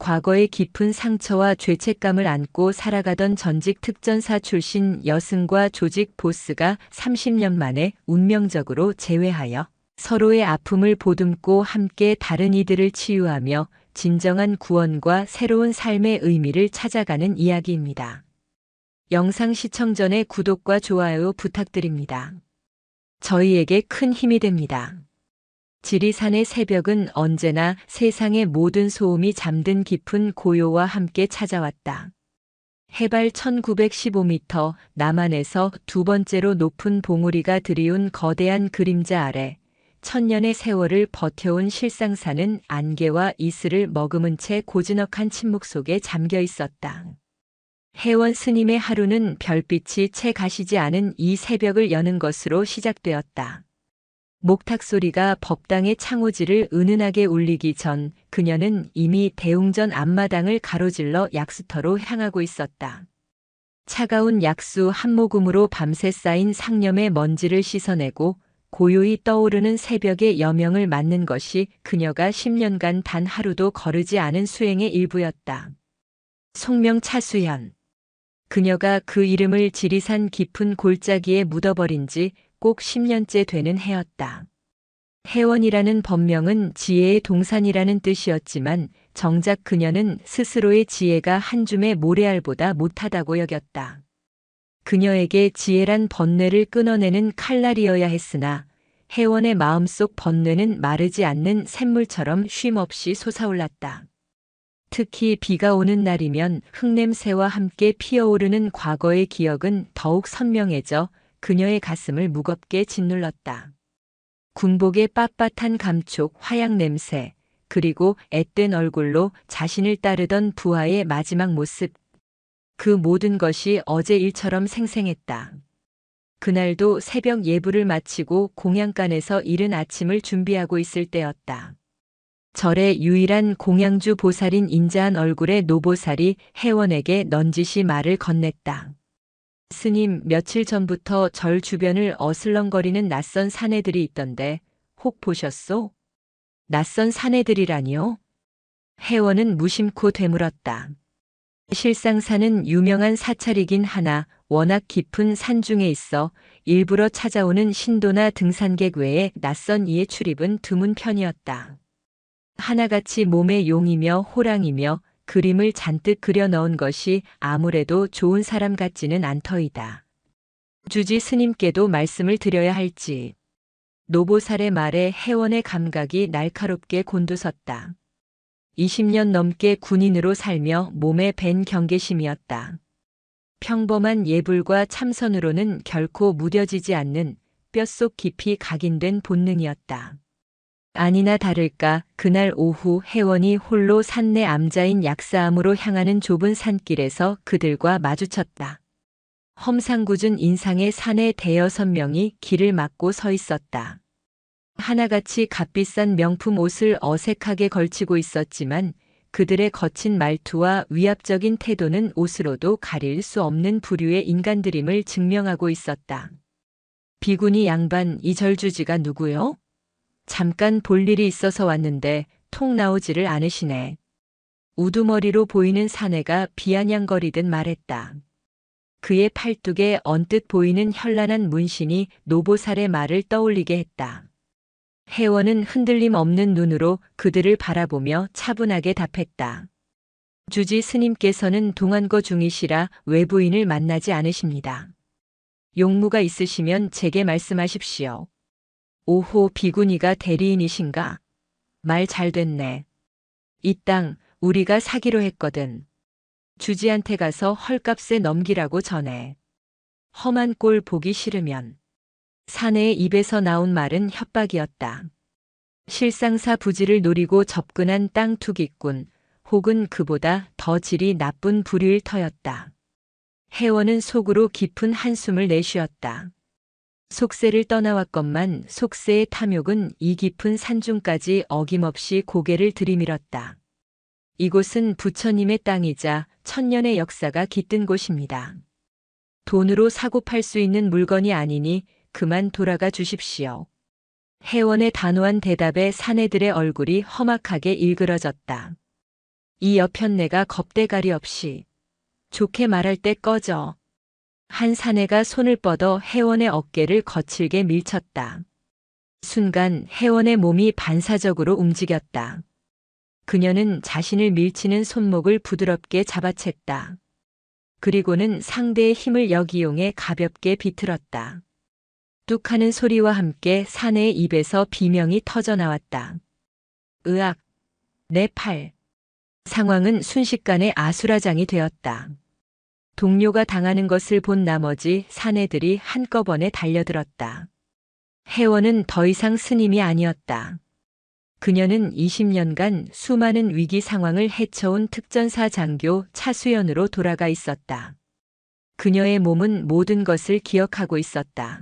과거의 깊은 상처와 죄책감을 안고 살아가던 전직 특전사 출신 여승과 조직 보스가 30년 만에 운명적으로 재회하여 서로의 아픔을 보듬고 함께 다른 이들을 치유하며 진정한 구원과 새로운 삶의 의미를 찾아가는 이야기입니다. 영상 시청 전에 구독과 좋아요 부탁드립니다. 저희에게 큰 힘이 됩니다. 지리산의 새벽은 언제나 세상의 모든 소음이 잠든 깊은 고요와 함께 찾아왔다. 해발 1915m 남한에서 두 번째로 높은 봉우리가 드리운 거대한 그림자 아래 천년의 세월을 버텨온 실상사는 안개와 이슬을 머금은 채 고즈넉한 침묵 속에 잠겨 있었다. 해원 스님의 하루는 별빛이 채 가시지 않은 이 새벽을 여는 것으로 시작되었다. 목탁 소리가 법당의 창호지를 은은하게 울리기 전 그녀는 이미 대웅전 앞마당을 가로질러 약수터로 향하고 있었다. 차가운 약수 한 모금으로 밤새 쌓인 상념의 먼지를 씻어내고 고요히 떠오르는 새벽의 여명을 맞는 것이 그녀가 10년간 단 하루도 거르지 않은 수행의 일부였다. 속명 차수현. 그녀가 그 이름을 지리산 깊은 골짜기에 묻어버린 지 꼭 10년째 되는 해였다. 해원이라는 법명은 지혜의 동산이라는 뜻이었지만 정작 그녀는 스스로의 지혜가 한 줌의 모래알보다 못하다고 여겼다. 그녀에게 지혜란 번뇌를 끊어내는 칼날이어야 했으나 해원의 마음속 번뇌는 마르지 않는 샘물처럼 쉼없이 솟아올랐다. 특히 비가 오는 날이면 흙냄새와 함께 피어오르는 과거의 기억은 더욱 선명해져 그녀의 가슴을 무겁게 짓눌렀다. 군복의 빳빳한 감촉, 화약 냄새, 그리고 앳된 얼굴로 자신을 따르던 부하의 마지막 모습. 그 모든 것이 어제 일처럼 생생했다. 그날도 새벽 예불을 마치고 공양간에서 이른 아침을 준비하고 있을 때였다. 절의 유일한 공양주 보살인 인자한 얼굴의 노보살이 해원에게 넌지시 말을 건넸다. 스님, 며칠 전부터 절 주변을 어슬렁거리는 낯선 사내들이 있던데 혹 보셨소? 낯선 사내들이라니요? 해원은 무심코 되물었다. 실상사는 유명한 사찰이긴 하나 워낙 깊은 산중에 있어 일부러 찾아오는 신도나 등산객 외에 낯선 이의 출입은 드문 편이었다. 하나같이 몸에 용이며 호랑이며 그림을 잔뜩 그려 넣은 것이 아무래도 좋은 사람 같지는 않더이다. 주지 스님께도 말씀을 드려야 할지. 노보살의 말에 해원의 감각이 날카롭게 곤두섰다. 20년 넘게 군인으로 살며 몸에 밴 경계심이었다. 평범한 예불과 참선으로는 결코 무뎌지지 않는 뼛속 깊이 각인된 본능이었다. 아니나 다를까 그날 오후 해원이 홀로 산내 암자인 약사암으로 향하는 좁은 산길에서 그들과 마주쳤다. 험상궂은 인상의 사내 대여섯 명이 길을 막고 서 있었다. 하나같이 값비싼 명품 옷을 어색하게 걸치고 있었지만 그들의 거친 말투와 위압적인 태도는 옷으로도 가릴 수 없는 부류의 인간들임을 증명하고 있었다. 비구니 양반, 이 절주지가 누구요? 잠깐 볼 일이 있어서 왔는데 통 나오지를 않으시네. 우두머리로 보이는 사내가 비아냥거리듯 말했다. 그의 팔뚝에 언뜻 보이는 현란한 문신이 노보살의 말을 떠올리게 했다. 해원은 흔들림 없는 눈으로 그들을 바라보며 차분하게 답했다. 주지 스님께서는 동안거 중이시라 외부인을 만나지 않으십니다. 용무가 있으시면 제게 말씀하십시오. 오호, 비구니가 대리인이신가? 말 잘 됐네. 이 땅 우리가 사기로 했거든. 주지한테 가서 헐값에 넘기라고 전해. 험한 꼴 보기 싫으면. 사내의 입에서 나온 말은 협박이었다. 실상사 부지를 노리고 접근한 땅 투기꾼 혹은 그보다 더 질이 나쁜 부류일 터였다. 해원은 속으로 깊은 한숨을 내쉬었다. 속세를 떠나왔건만 속세의 탐욕은 이 깊은 산중까지 어김없이 고개를 들이밀었다. 이곳은 부처님의 땅이자 천년의 역사가 깃든 곳입니다. 돈으로 사고 팔 수 있는 물건이 아니니 그만 돌아가 주십시오. 해원의 단호한 대답에 사내들의 얼굴이 험악하게 일그러졌다. 이 여편네가 겁대가리 없이 좋게 말할 때 꺼져. 한 사내가 손을 뻗어 혜원의 어깨를 거칠게 밀쳤다. 순간 혜원의 몸이 반사적으로 움직였다. 그녀는 자신을 밀치는 손목을 부드럽게 잡아챘다. 그리고는 상대의 힘을 역이용해 가볍게 비틀었다. 뚝 하는 소리와 함께 사내의 입에서 비명이 터져 나왔다. 으악! 내 팔! 상황은 순식간에 아수라장이 되었다. 동료가 당하는 것을 본 나머지 사내들이 한꺼번에 달려들었다. 혜원은 더 이상 스님이 아니었다. 그녀는 20년간 수많은 위기 상황을 헤쳐온 특전사 장교 차수연으로 돌아가 있었다. 그녀의 몸은 모든 것을 기억하고 있었다.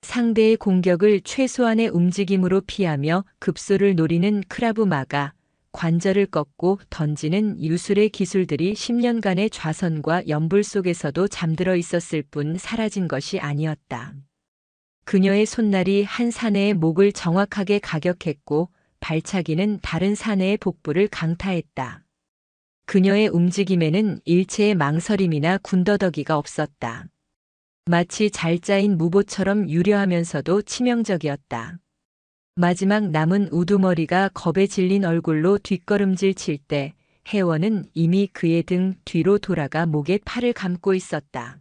상대의 공격을 최소한의 움직임으로 피하며 급소를 노리는 크라브 마가, 관절을 꺾고 던지는 유술의 기술들이 10년간의 좌선과 연불 속에서도 잠들어 있었을 뿐 사라진 것이 아니었다. 그녀의 손날이 한 사내의 목을 정확하게 가격했고 발차기는 다른 사내의 복부를 강타했다. 그녀의 움직임에는 일체의 망설임이나 군더더기가 없었다. 마치 잘 짜인 무보처럼 유려하면서도 치명적이었다. 마지막 남은 우두머리가 겁에 질린 얼굴로 뒷걸음질 칠 때 혜원은 이미 그의 등 뒤로 돌아가 목에 팔을 감고 있었다.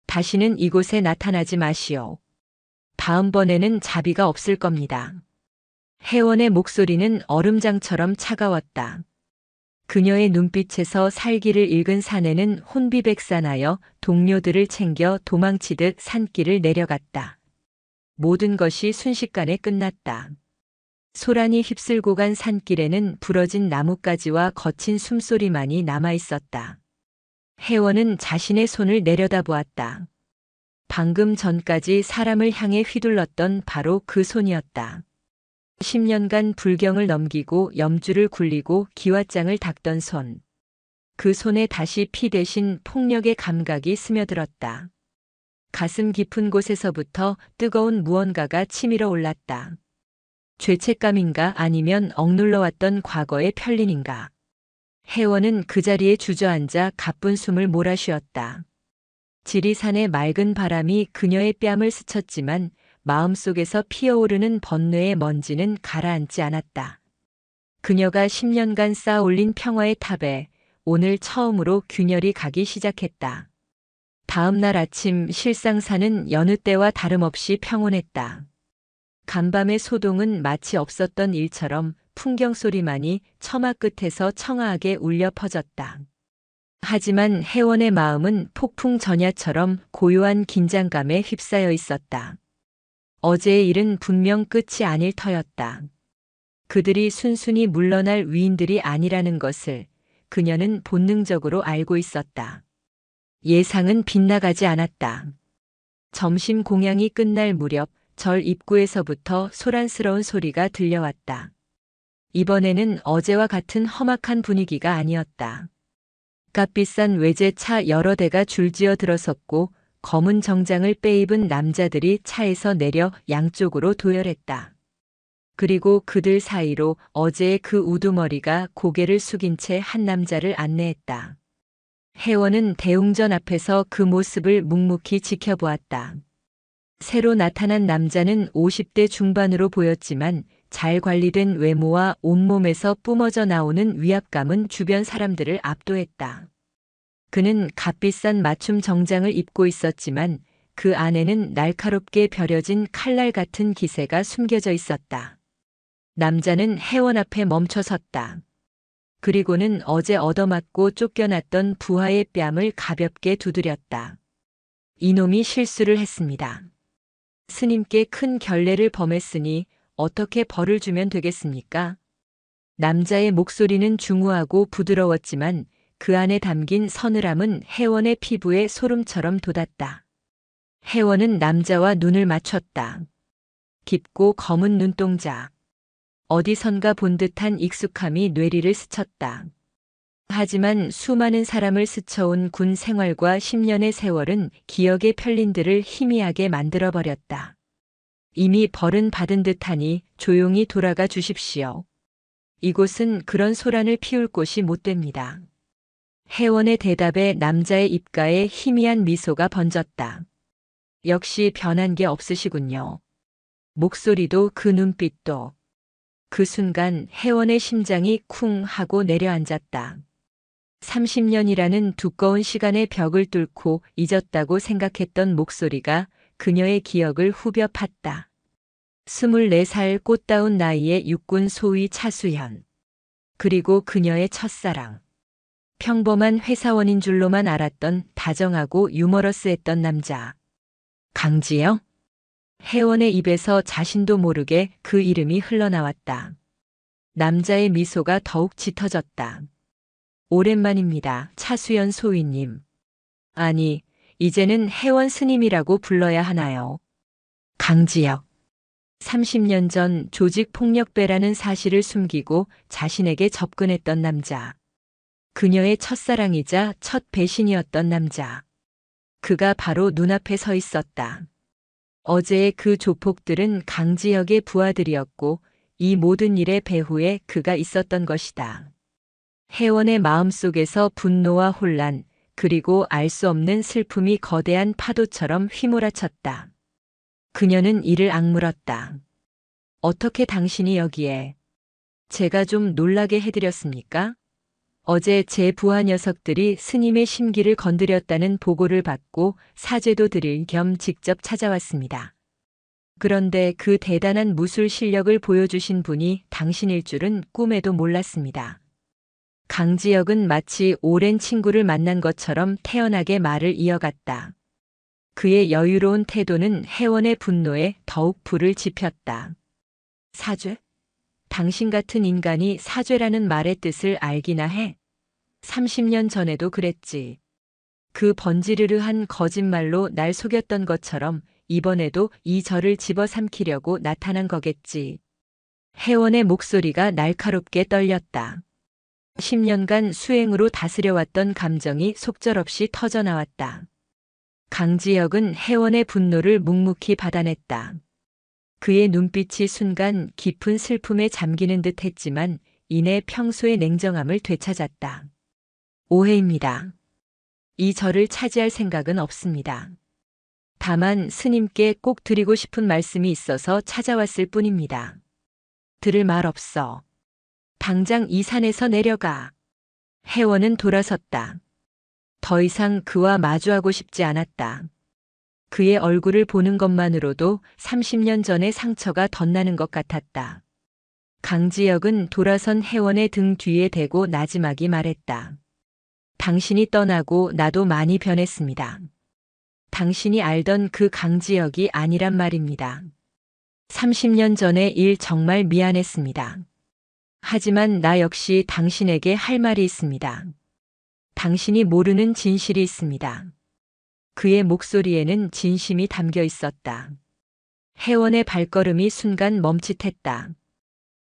다시는 이곳에 나타나지 마시오. 다음번에는 자비가 없을 겁니다. 혜원의 목소리는 얼음장처럼 차가웠다. 그녀의 눈빛에서 살기를 읽은 사내는 혼비백산하여 동료들을 챙겨 도망치듯 산길을 내려갔다. 모든 것이 순식간에 끝났다. 소란이 휩쓸고 간 산길에는 부러진 나뭇가지와 거친 숨소리만이 남아 있었다. 혜원은 자신의 손을 내려다보았다. 방금 전까지 사람을 향해 휘둘렀던 바로 그 손이었다. 10년간 불경을 넘기고 염주를 굴리고 기왓장을 닦던 손. 그 손에 다시 피 대신 폭력의 감각이 스며들었다. 가슴 깊은 곳에서부터 뜨거운 무언가가 치밀어 올랐다. 죄책감인가 아니면 억눌러왔던 과거의 편린인가. 혜원은 그 자리에 주저앉아 가쁜 숨을 몰아쉬었다. 지리산의 맑은 바람이 그녀의 뺨을 스쳤지만 마음속에서 피어오르는 번뇌의 먼지는 가라앉지 않았다. 그녀가 10년간 쌓아올린 평화의 탑에 오늘 처음으로 균열이 가기 시작했다. 다음 날 아침 실상사는 여느 때와 다름없이 평온했다. 간밤의 소동은 마치 없었던 일처럼 풍경 소리만이 처마 끝에서 청아하게 울려 퍼졌다. 하지만 혜원의 마음은 폭풍 전야처럼 고요한 긴장감에 휩싸여 있었다. 어제의 일은 분명 끝이 아닐 터였다. 그들이 순순히 물러날 위인들이 아니라는 것을 그녀는 본능적으로 알고 있었다. 예상은 빗나가지 않았다. 점심 공양이 끝날 무렵 절 입구에서부터 소란스러운 소리가 들려왔다. 이번에는 어제와 같은 험악한 분위기가 아니었다. 값비싼 외제차 여러 대가 줄지어 들어섰고 검은 정장을 빼입은 남자들이 차에서 내려 양쪽으로 도열했다. 그리고 그들 사이로 어제의 그 우두머리가 고개를 숙인 채 한 남자를 안내했다. 혜원은 대웅전 앞에서 그 모습을 묵묵히 지켜보았다. 새로 나타난 남자는 50대 중반으로 보였지만 잘 관리된 외모와 온몸에서 뿜어져 나오는 위압감은 주변 사람들을 압도했다. 그는 값비싼 맞춤 정장을 입고 있었지만 그 안에는 날카롭게 벼려진 칼날 같은 기세가 숨겨져 있었다. 남자는 혜원 앞에 멈춰 섰다. 그리고는 어제 얻어맞고 쫓겨났던 부하의 뺨을 가볍게 두드렸다. 이놈이 실수를 했습니다. 스님께 큰 결례를 범했으니 어떻게 벌을 주면 되겠습니까? 남자의 목소리는 중후하고 부드러웠지만 그 안에 담긴 서늘함은 혜원의 피부에 소름처럼 돋았다. 혜원은 남자와 눈을 맞췄다. 깊고 검은 눈동자. 어디선가 본 듯한 익숙함이 뇌리를 스쳤다. 하지만 수많은 사람을 스쳐온 군 생활과 10년의 세월은 기억의 편린들을 희미하게 만들어버렸다. 이미 벌은 받은 듯하니 조용히 돌아가 주십시오. 이곳은 그런 소란을 피울 곳이 못 됩니다. 혜원의 대답에 남자의 입가에 희미한 미소가 번졌다. 역시 변한 게 없으시군요. 목소리도 그 눈빛도. 그 순간 혜원의 심장이 쿵 하고 내려앉았다. 30년이라는 두꺼운 시간의 벽을 뚫고 잊었다고 생각했던 목소리가 그녀의 기억을 후벼 팠다. 24살 꽃다운 나이의 육군 소위 차수현. 그리고 그녀의 첫사랑. 평범한 회사원인 줄로만 알았던 다정하고 유머러스했던 남자. 강지영? 혜원의 입에서 자신도 모르게 그 이름이 흘러나왔다. 남자의 미소가 더욱 짙어졌다. 오랜만입니다, 차수연 소위님. 아니, 이제는 혜원 스님이라고 불러야 하나요? 강지혁. 30년 전 조직폭력배라는 사실을 숨기고 자신에게 접근했던 남자. 그녀의 첫사랑이자 첫 배신이었던 남자. 그가 바로 눈앞에 서 있었다. 어제의 그 조폭들은 강지혁의 부하들이었고 이 모든 일의 배후에 그가 있었던 것이다. 혜원의 마음속에서 분노와 혼란, 그리고 알 수 없는 슬픔이 거대한 파도처럼 휘몰아쳤다. 그녀는 이를 악물었다. 어떻게 당신이 여기에? 제가 좀 놀라게 해드렸습니까? 어제 제 부하 녀석들이 스님의 심기를 건드렸다는 보고를 받고 사죄도 드릴 겸 직접 찾아왔습니다. 그런데 그 대단한 무술 실력을 보여주신 분이 당신일 줄은 꿈에도 몰랐습니다. 강지혁은 마치 오랜 친구를 만난 것처럼 태연하게 말을 이어갔다. 그의 여유로운 태도는 혜원의 분노에 더욱 불을 지폈다. 사죄? 당신 같은 인간이 사죄라는 말의 뜻을 알기나 해? 30년 전에도 그랬지. 그 번지르르한 거짓말로 날 속였던 것처럼 이번에도 이 저를 집어삼키려고 나타난 거겠지. 혜원의 목소리가 날카롭게 떨렸다. 10년간 수행으로 다스려왔던 감정이 속절없이 터져나왔다. 강지혁은 혜원의 분노를 묵묵히 받아냈다. 그의 눈빛이 순간 깊은 슬픔에 잠기는 듯 했지만 이내 평소의 냉정함을 되찾았다. 오해입니다. 이 절을 차지할 생각은 없습니다. 다만 스님께 꼭 드리고 싶은 말씀이 있어서 찾아왔을 뿐입니다. 들을 말 없어. 당장 이 산에서 내려가. 혜원은 돌아섰다. 더 이상 그와 마주하고 싶지 않았다. 그의 얼굴을 보는 것만으로도 30년 전의 상처가 덧나는 것 같았다. 강지혁은 돌아선 혜원의 등 뒤에 대고 나지막이 말했다. 당신이 떠나고 나도 많이 변했습니다. 당신이 알던 그 강지혁이 아니란 말입니다. 30년 전의 일 정말 미안했습니다. 하지만 나 역시 당신에게 할 말이 있습니다. 당신이 모르는 진실이 있습니다. 그의 목소리에는 진심이 담겨 있었다. 혜원의 발걸음이 순간 멈칫했다.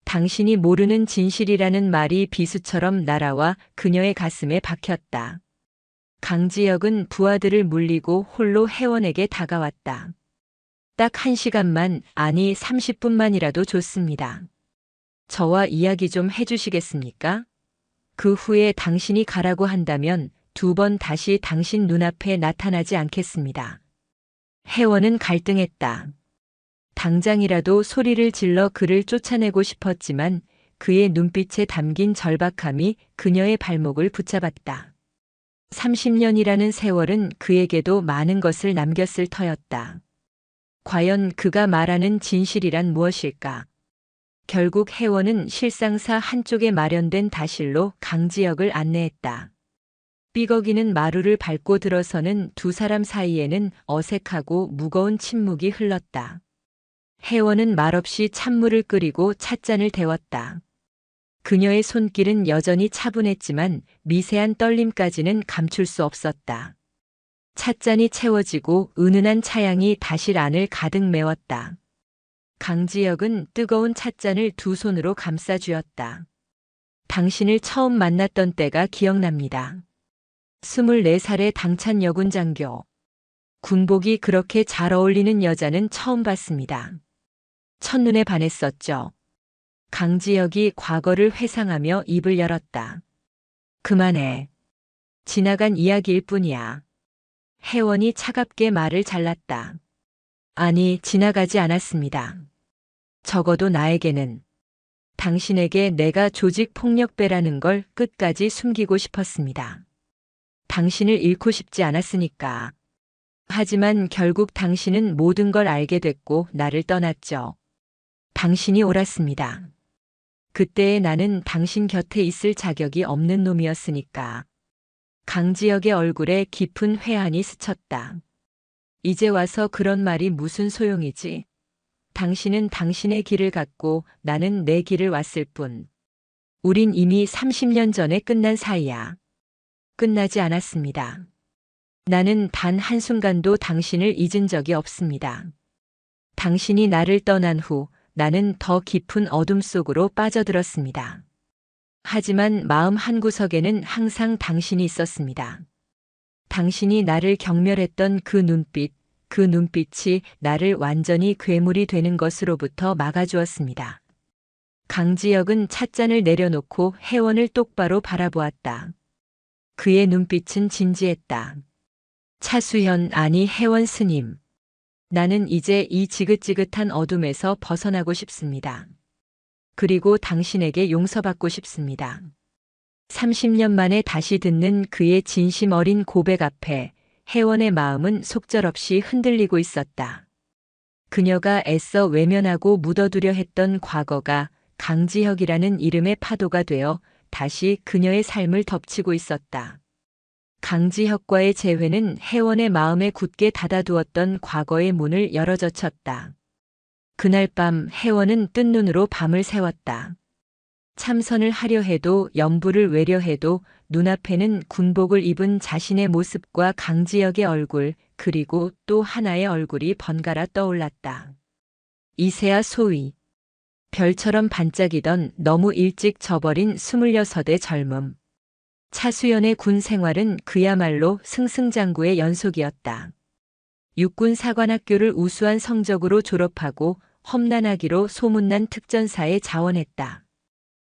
당신이 모르는 진실이라는 말이 비수처럼 날아와 그녀의 가슴에 박혔다. 강지혁은 부하들을 물리고 홀로 혜원에게 다가왔다. 딱 1시간만, 아니 30분만이라도 좋습니다. 저와 이야기 좀 해주시겠습니까? 그 후에 당신이 가라고 한다면 2번 다시 당신 눈앞에 나타나지 않겠습니다. 혜원은 갈등했다. 당장이라도 소리를 질러 그를 쫓아내고 싶었지만 그의 눈빛에 담긴 절박함이 그녀의 발목을 붙잡았다. 30년이라는 세월은 그에게도 많은 것을 남겼을 터였다. 과연 그가 말하는 진실이란 무엇일까? 결국 혜원은 실상사 한쪽에 마련된 다실로 강지혁을 안내했다. 삐걱이는 마루를 밟고 들어서는 두 사람 사이에는 어색하고 무거운 침묵이 흘렀다. 혜원은 말없이 찬물을 끓이고 찻잔을 데웠다. 그녀의 손길은 여전히 차분했지만 미세한 떨림까지는 감출 수 없었다. 찻잔이 채워지고 은은한 차향이 다실 안을 가득 메웠다. 강지혁은 뜨거운 찻잔을 두 손으로 감싸 쥐었다. 당신을 처음 만났던 때가 기억납니다. 24살의 당찬 여군 장교. 군복이 그렇게 잘 어울리는 여자는 처음 봤습니다. 첫눈에 반했었죠. 강지혁이 과거를 회상하며 입을 열었다. 그만해. 지나간 이야기일 뿐이야. 혜원이 차갑게 말을 잘랐다. 아니, 지나가지 않았습니다. 적어도 나에게는. 당신에게 내가 조직 폭력배라는 걸 끝까지 숨기고 싶었습니다. 당신을 잃고 싶지 않았으니까. 하지만 결국 당신은 모든 걸 알게 됐고 나를 떠났죠. 당신이 옳았습니다. 그때의 나는 당신 곁에 있을 자격이 없는 놈이었으니까. 강지혁의 얼굴에 깊은 회한이 스쳤다. 이제 와서 그런 말이 무슨 소용이지? 당신은 당신의 길을 갔고 나는 내 길을 왔을 뿐. 우린 이미 30년 전에 끝난 사이야. 끝나지 않았습니다. 나는 단 한순간도 당신을 잊은 적이 없습니다. 당신이 나를 떠난 후 나는 더 깊은 어둠 속으로 빠져들었습니다. 하지만 마음 한구석에는 항상 당신이 있었습니다. 당신이 나를 경멸했던 그 눈빛이 나를 완전히 괴물이 되는 것으로부터 막아주었습니다. 강지혁은 찻잔을 내려놓고 혜원을 똑바로 바라보았다. 그의 눈빛은 진지했다. 차수현, 아니 혜원 스님. 나는 이제 이 지긋지긋한 어둠에서 벗어나고 싶습니다. 그리고 당신에게 용서받고 싶습니다. 30년 만에 다시 듣는 그의 진심 어린 고백 앞에 혜원의 마음은 속절없이 흔들리고 있었다. 그녀가 애써 외면하고 묻어두려 했던 과거가 강지혁이라는 이름의 파도가 되어 다시 그녀의 삶을 덮치고 있었다. 강지혁과의 재회는 혜원의 마음에 굳게 닫아두었던 과거의 문을 열어젖혔다. 그날 밤 혜원은 뜬 눈으로 밤을 새웠다. 참선을 하려 해도 염불을 외려 해도 눈앞에는 군복을 입은 자신의 모습과 강지혁의 얼굴 그리고 또 하나의 얼굴이 번갈아 떠올랐다. 이세아 소위. 별처럼 반짝이던 너무 일찍 져버린 26의 젊음. 차수연의 군 생활은 그야말로 승승장구의 연속이었다. 육군 사관학교를 우수한 성적으로 졸업하고 험난하기로 소문난 특전사에 자원했다.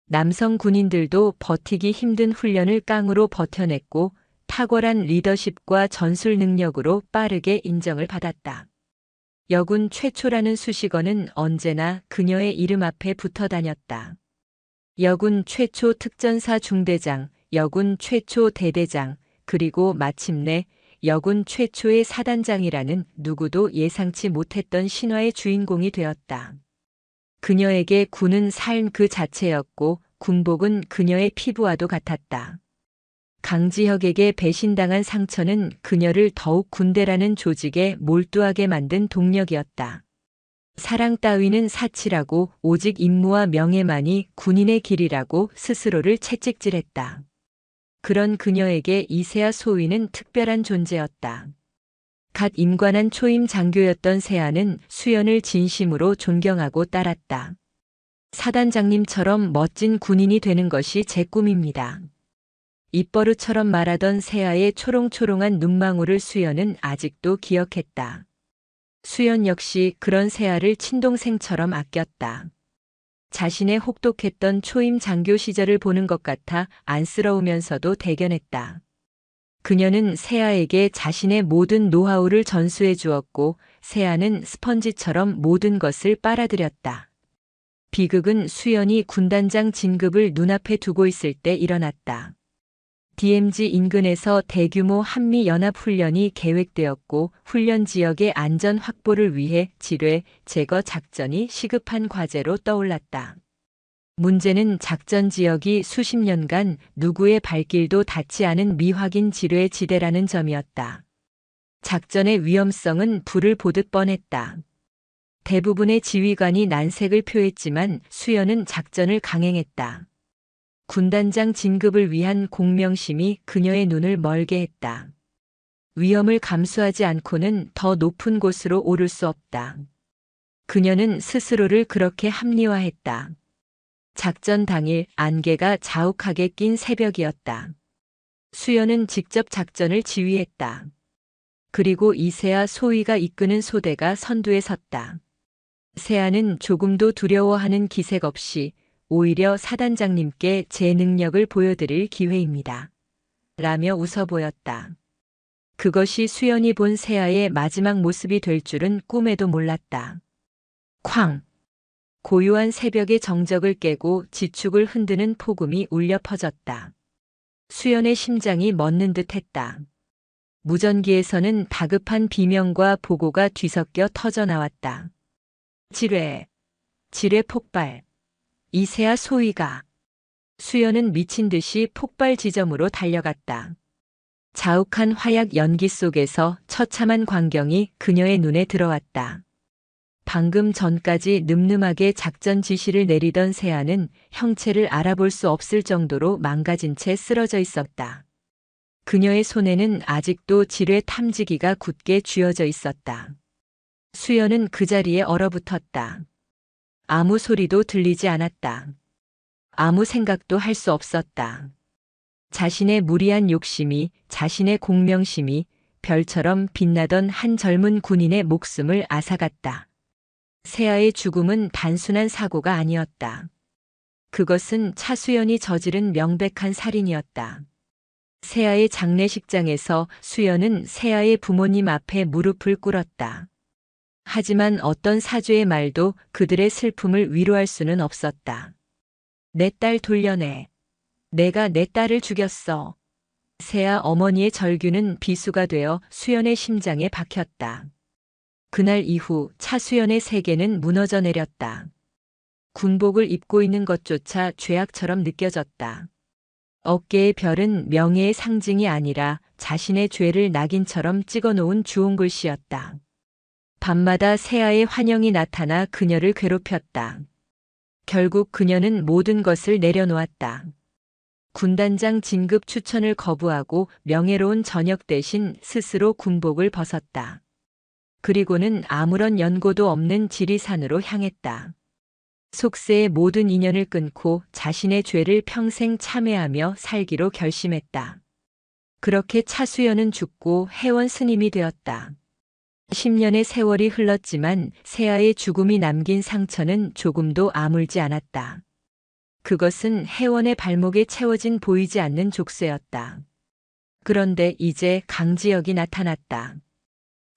남성 군인들도 버티기 힘든 훈련을 깡으로 버텨냈고 탁월한 리더십과 전술 능력으로 빠르게 인정을 받았다. 여군 최초라는 수식어는 언제나 그녀의 이름 앞에 붙어 다녔다. 여군 최초 특전사 중대장, 여군 최초 대대장, 그리고 마침내 여군 최초의 사단장이라는 누구도 예상치 못했던 신화의 주인공이 되었다. 그녀에게 군은 삶 그 자체였고 군복은 그녀의 피부와도 같았다. 강지혁에게 배신당한 상처는 그녀를 더욱 군대라는 조직에 몰두하게 만든 동력이었다. 사랑 따위는 사치라고 오직 임무와 명예만이 군인의 길이라고 스스로를 채찍질했다. 그런 그녀에게 이세아 소위는 특별한 존재였다. 갓 임관한 초임 장교였던 세아는 수연을 진심으로 존경하고 따랐다. 사단장님처럼 멋진 군인이 되는 것이 제 꿈입니다. 입버릇처럼 말하던 세아의 초롱초롱한 눈망울을 수연은 아직도 기억했다. 수연 역시 그런 세아를 친동생처럼 아꼈다. 자신의 혹독했던 초임 장교 시절을 보는 것 같아 안쓰러우면서도 대견했다. 그녀는 세아에게 자신의 모든 노하우를 전수해 주었고 세아는 스펀지처럼 모든 것을 빨아들였다. 비극은 수연이 군단장 진급을 눈앞에 두고 있을 때 일어났다. DMZ 인근에서 대규모 한미연합훈련이 계획되었고 훈련 지역의 안전 확보를 위해 지뢰 제거 작전이 시급한 과제로 떠올랐다. 문제는 작전 지역이 수십 년간 누구의 발길도 닿지 않은 미확인 지뢰 지대라는 점이었다. 작전의 위험성은 불을 보듯 뻔했다. 대부분의 지휘관이 난색을 표했지만 수연은 작전을 강행했다. 군단장 진급을 위한 공명심이 그녀의 눈을 멀게 했다. 위험을 감수하지 않고는 더 높은 곳으로 오를 수 없다. 그녀는 스스로를 그렇게 합리화했다. 작전 당일 안개가 자욱하게 낀 새벽이었다. 수연은 직접 작전을 지휘했다. 그리고 이세아 소위가 이끄는 소대가 선두에 섰다. 세아는 조금도 두려워하는 기색 없이 오히려 사단장님께 제 능력을 보여드릴 기회입니다. 라며 웃어 보였다. 그것이 수연이 본 세아의 마지막 모습이 될 줄은 꿈에도 몰랐다. 쾅! 고요한 새벽의 정적을 깨고 지축을 흔드는 폭음이 울려 퍼졌다. 수연의 심장이 멎는 듯했다. 무전기에서는 다급한 비명과 보고가 뒤섞여 터져 나왔다. 지뢰 폭발. 이세아 소위가. 수연은 미친 듯이 폭발 지점으로 달려갔다. 자욱한 화약 연기 속에서 처참한 광경이 그녀의 눈에 들어왔다. 방금 전까지 늠름하게 작전 지시를 내리던 세아는 형체를 알아볼 수 없을 정도로 망가진 채 쓰러져 있었다. 그녀의 손에는 아직도 지뢰 탐지기가 굳게 쥐어져 있었다. 수연은 그 자리에 얼어붙었다. 아무 소리도 들리지 않았다. 아무 생각도 할 수 없었다. 자신의 무리한 욕심이, 자신의 공명심이 별처럼 빛나던 한 젊은 군인의 목숨을 앗아갔다. 세아의 죽음은 단순한 사고가 아니었다. 그것은 차수연이 저지른 명백한 살인이었다. 세아의 장례식장에서 수연은 세아의 부모님 앞에 무릎을 꿇었다. 하지만 어떤 사죄의 말도 그들의 슬픔을 위로할 수는 없었다. 내 딸 돌려내. 내가 내 딸을 죽였어. 세아 어머니의 절규는 비수가 되어 수연의 심장에 박혔다. 그날 이후 차수연의 세계는 무너져 내렸다. 군복을 입고 있는 것조차 죄악처럼 느껴졌다. 어깨의 별은 명예의 상징이 아니라 자신의 죄를 낙인처럼 찍어놓은 주홍글씨였다. 밤마다 세아의 환영이 나타나 그녀를 괴롭혔다. 결국 그녀는 모든 것을 내려놓았다. 군단장 진급 추천을 거부하고 명예로운 전역 대신 스스로 군복을 벗었다. 그리고는 아무런 연고도 없는 지리산으로 향했다. 속세의 모든 인연을 끊고 자신의 죄를 평생 참회하며 살기로 결심했다. 그렇게 차수연은 죽고 혜원 스님이 되었다. 10년의 세월이 흘렀지만 세아의 죽음이 남긴 상처는 조금도 아물지 않았다. 그것은 혜원의 발목에 채워진 보이지 않는 족쇄였다. 그런데 이제 강지혁이 나타났다.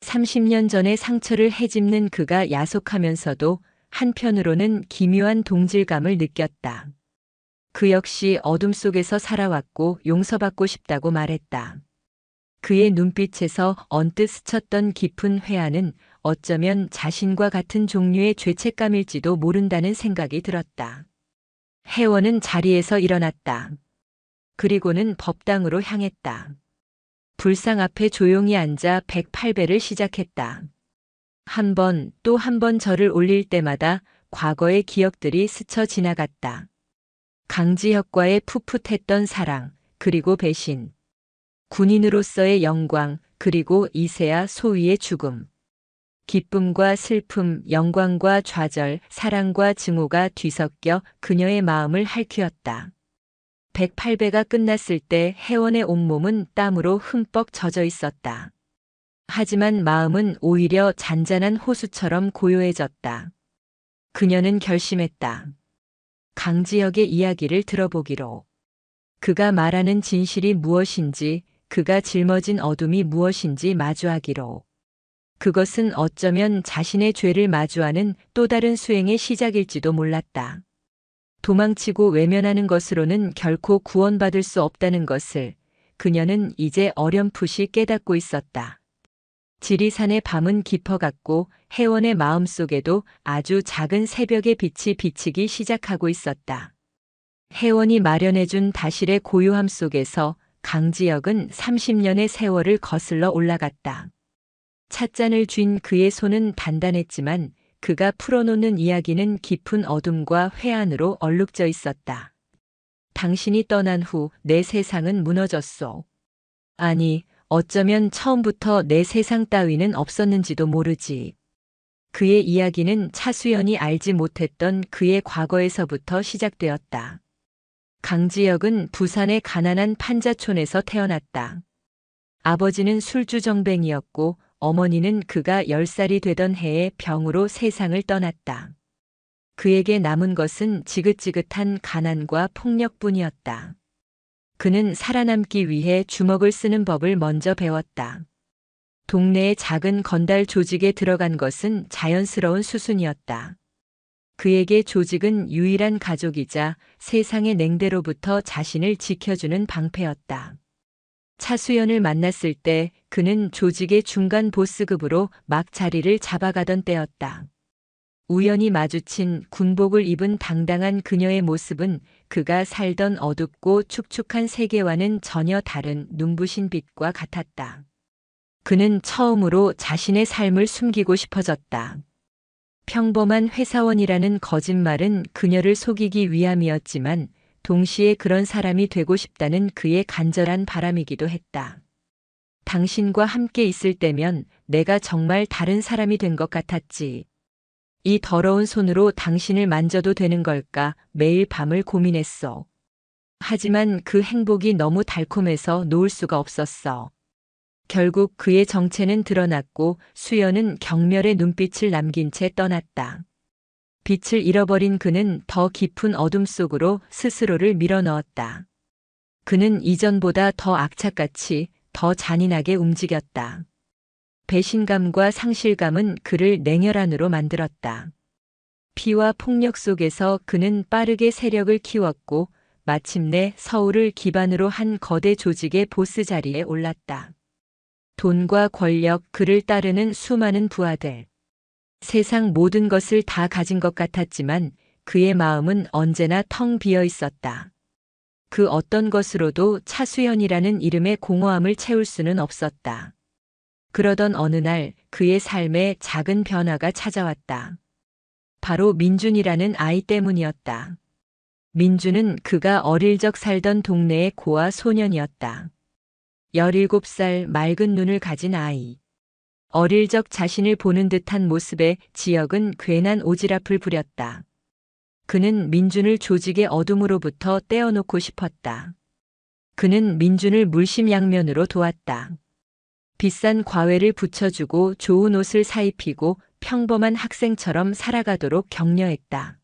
30년 전의 상처를 헤집는 그가 야속하면서도 한편으로는 기묘한 동질감을 느꼈다. 그 역시 어둠 속에서 살아왔고 용서받고 싶다고 말했다. 그의 눈빛에서 언뜻 스쳤던 깊은 회한은 어쩌면 자신과 같은 종류의 죄책감일지도 모른다는 생각이 들었다. 혜원은 자리에서 일어났다. 그리고는 법당으로 향했다. 불상 앞에 조용히 앉아 108배를 시작했다. 한 번 또 한 번 절을 올릴 때마다 과거의 기억들이 스쳐 지나갔다. 강지혁과의 풋풋했던 사랑, 그리고 배신. 군인으로서의 영광, 그리고 이세아 소위의 죽음. 기쁨과 슬픔, 영광과 좌절, 사랑과 증오가 뒤섞여 그녀의 마음을 핥히었다. 108배가 끝났을 때 혜원의 온몸은 땀으로 흠뻑 젖어 있었다. 하지만 마음은 오히려 잔잔한 호수처럼 고요해졌다. 그녀는 결심했다. 강지혁의 이야기를 들어보기로. 그가 말하는 진실이 무엇인지, 그가 짊어진 어둠이 무엇인지 마주하기로. 그것은 어쩌면 자신의 죄를 마주하는 또 다른 수행의 시작일지도 몰랐다. 도망치고 외면하는 것으로는 결코 구원받을 수 없다는 것을 그녀는 이제 어렴풋이 깨닫고 있었다. 지리산의 밤은 깊어갔고 혜원의 마음속에도 아주 작은 새벽의 빛이 비치기 시작하고 있었다. 혜원이 마련해준 다실의 고요함 속에서 강지혁은 30년의 세월을 거슬러 올라갔다. 찻잔을 쥔 그의 손은 단단했지만 그가 풀어놓는 이야기는 깊은 어둠과 회한으로 얼룩져 있었다. 당신이 떠난 후 내 세상은 무너졌소. 아니, 어쩌면 처음부터 내 세상 따위는 없었는지도 모르지. 그의 이야기는 차수연이 알지 못했던 그의 과거에서부터 시작되었다. 강지혁은 부산의 가난한 판자촌에서 태어났다. 아버지는 술주정뱅이였고 어머니는 그가 10살이 되던 해에 병으로 세상을 떠났다. 그에게 남은 것은 지긋지긋한 가난과 폭력뿐이었다. 그는 살아남기 위해 주먹을 쓰는 법을 먼저 배웠다. 동네의 작은 건달 조직에 들어간 것은 자연스러운 수순이었다. 그에게 조직은 유일한 가족이자 세상의 냉대로부터 자신을 지켜주는 방패였다. 차수연을 만났을 때 그는 조직의 중간 보스급으로 막 자리를 잡아가던 때였다. 우연히 마주친 군복을 입은 당당한 그녀의 모습은 그가 살던 어둡고 축축한 세계와는 전혀 다른 눈부신 빛과 같았다. 그는 처음으로 자신의 삶을 숨기고 싶어졌다. 평범한 회사원이라는 거짓말은 그녀를 속이기 위함이었지만 동시에 그런 사람이 되고 싶다는 그의 간절한 바람이기도 했다. 당신과 함께 있을 때면 내가 정말 다른 사람이 된 것 같았지. 이 더러운 손으로 당신을 만져도 되는 걸까 매일 밤을 고민했어. 하지만 그 행복이 너무 달콤해서 놓을 수가 없었어. 결국 그의 정체는 드러났고 수연은 경멸의 눈빛을 남긴 채 떠났다. 빛을 잃어버린 그는 더 깊은 어둠 속으로 스스로를 밀어넣었다. 그는 이전보다 더 악착같이, 더 잔인하게 움직였다. 배신감과 상실감은 그를 냉혈한으로 만들었다. 피와 폭력 속에서 그는 빠르게 세력을 키웠고 마침내 서울을 기반으로 한 거대 조직의 보스 자리에 올랐다. 돈과 권력, 그를 따르는 수많은 부하들. 세상 모든 것을 다 가진 것 같았지만 그의 마음은 언제나 텅 비어 있었다. 그 어떤 것으로도 차수연이라는 이름의 공허함을 채울 수는 없었다. 그러던 어느 날 그의 삶에 작은 변화가 찾아왔다. 바로 민준이라는 아이 때문이었다. 민준은 그가 어릴 적 살던 동네의 고아 소년이었다. 17살 맑은 눈을 가진 아이. 어릴 적 자신을 보는 듯한 모습에 지역은 괜한 오지랖을 부렸다. 그는 민준을 조직의 어둠으로부터 떼어놓고 싶었다. 그는 민준을 물심양면으로 도왔다. 비싼 과외를 붙여주고 좋은 옷을 사입히고 평범한 학생처럼 살아가도록 격려했다.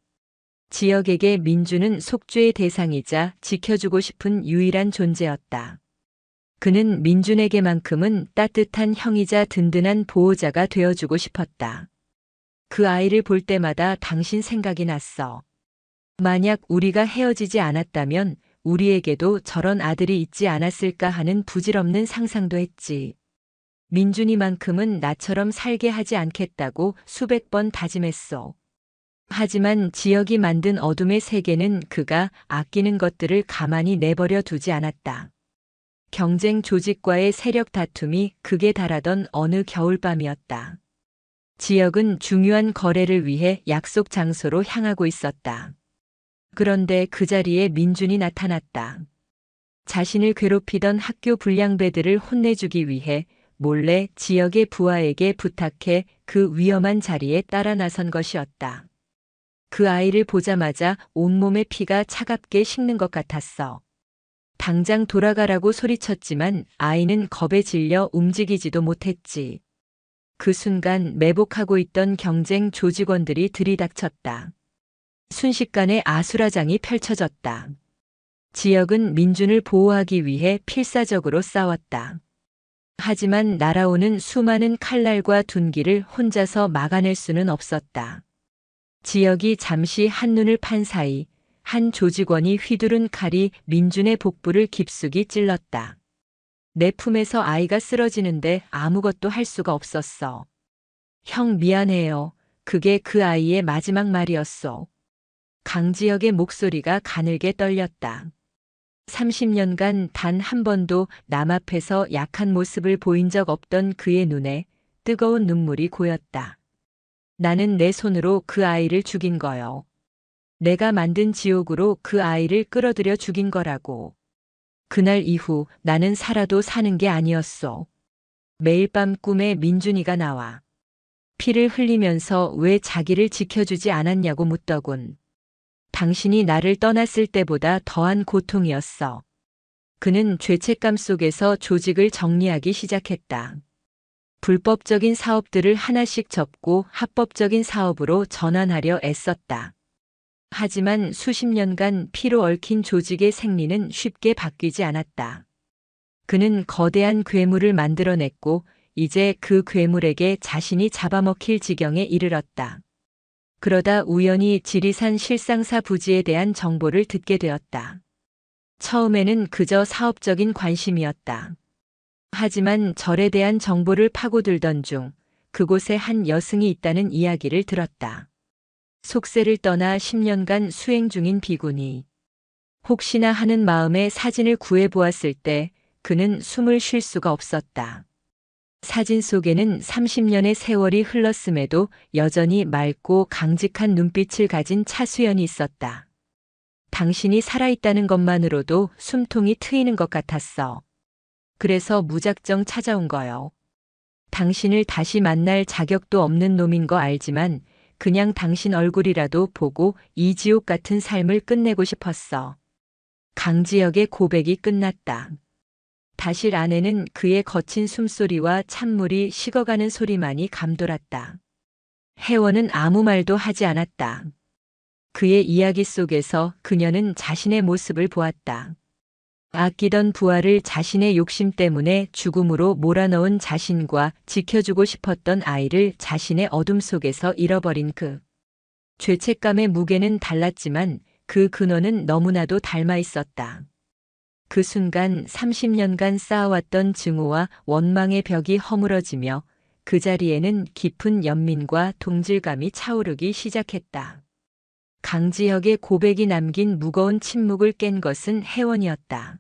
지역에게 민준은 속죄의 대상이자 지켜주고 싶은 유일한 존재였다. 그는 민준에게만큼은 따뜻한 형이자 든든한 보호자가 되어주고 싶었다. 그 아이를 볼 때마다 당신 생각이 났어. 만약 우리가 헤어지지 않았다면 우리에게도 저런 아들이 있지 않았을까 하는 부질없는 상상도 했지. 민준이만큼은 나처럼 살게 하지 않겠다고 수백 번 다짐했어. 하지만 지역이 만든 어둠의 세계는 그가 아끼는 것들을 가만히 내버려 두지 않았다. 경쟁 조직과의 세력 다툼이 극에 달하던 어느 겨울밤이었다. 지역은 중요한 거래를 위해 약속 장소로 향하고 있었다. 그런데 그 자리에 민준이 나타났다. 자신을 괴롭히던 학교 불량배들을 혼내주기 위해 몰래 지역의 부하에게 부탁해 그 위험한 자리에 따라 나선 것이었다. 그 아이를 보자마자 온몸의 피가 차갑게 식는 것 같았어. 당장 돌아가라고 소리쳤지만 아이는 겁에 질려 움직이지도 못했지. 그 순간 매복하고 있던 경쟁 조직원들이 들이닥쳤다. 순식간에 아수라장이 펼쳐졌다. 지역은 민준을 보호하기 위해 필사적으로 싸웠다. 하지만 날아오는 수많은 칼날과 둔기를 혼자서 막아낼 수는 없었다. 지역이 잠시 한눈을 판 사이 한 조직원이 휘두른 칼이 민준의 복부를 깊숙이 찔렀다. 내 품에서 아이가 쓰러지는데 아무것도 할 수가 없었어. 형 미안해요. 그게 그 아이의 마지막 말이었어. 강지혁의 목소리가 가늘게 떨렸다. 30년간 단 한 번도 남 앞에서 약한 모습을 보인 적 없던 그의 눈에 뜨거운 눈물이 고였다. 나는 내 손으로 그 아이를 죽인 거요. 내가 만든 지옥으로 그 아이를 끌어들여 죽인 거라고. 그날 이후 나는 살아도 사는 게 아니었어. 매일 밤 꿈에 민준이가 나와. 피를 흘리면서 왜 자기를 지켜주지 않았냐고 묻더군. 당신이 나를 떠났을 때보다 더한 고통이었어. 그는 죄책감 속에서 조직을 정리하기 시작했다. 불법적인 사업들을 하나씩 접고 합법적인 사업으로 전환하려 애썼다. 하지만 수십 년간 피로 얽힌 조직의 생리는 쉽게 바뀌지 않았다. 그는 거대한 괴물을 만들어냈고 이제 그 괴물에게 자신이 잡아먹힐 지경에 이르렀다. 그러다 우연히 지리산 실상사 부지에 대한 정보를 듣게 되었다. 처음에는 그저 사업적인 관심이었다. 하지만 절에 대한 정보를 파고들던 중 그곳에 한 여승이 있다는 이야기를 들었다. 속세를 떠나 10년간 수행 중인 비구니. 혹시나 하는 마음에 사진을 구해보았을 때 그는 숨을 쉴 수가 없었다. 사진 속에는 30년의 세월이 흘렀음에도 여전히 맑고 강직한 눈빛을 가진 차수연이 있었다. 당신이 살아있다는 것만으로도 숨통이 트이는 것 같았어. 그래서 무작정 찾아온 거요. 당신을 다시 만날 자격도 없는 놈인 거 알지만 그냥 당신 얼굴이라도 보고 이 지옥 같은 삶을 끝내고 싶었어. 강지혁의 고백이 끝났다. 다실 안에는 그의 거친 숨소리와 찬물이 식어가는 소리만이 감돌았다. 혜원은 아무 말도 하지 않았다. 그의 이야기 속에서 그녀는 자신의 모습을 보았다. 아끼던 부하를 자신의 욕심 때문에 죽음으로 몰아넣은 자신과 지켜주고 싶었던 아이를 자신의 어둠 속에서 잃어버린 그 죄책감의 무게는 달랐지만 그 근원은 너무나도 닮아 있었다. 그 순간 30년간 쌓아왔던 증오와 원망의 벽이 허물어지며 그 자리에는 깊은 연민과 동질감이 차오르기 시작했다. 강지혁의 고백이 남긴 무거운 침묵을 깬 것은 혜원이었다.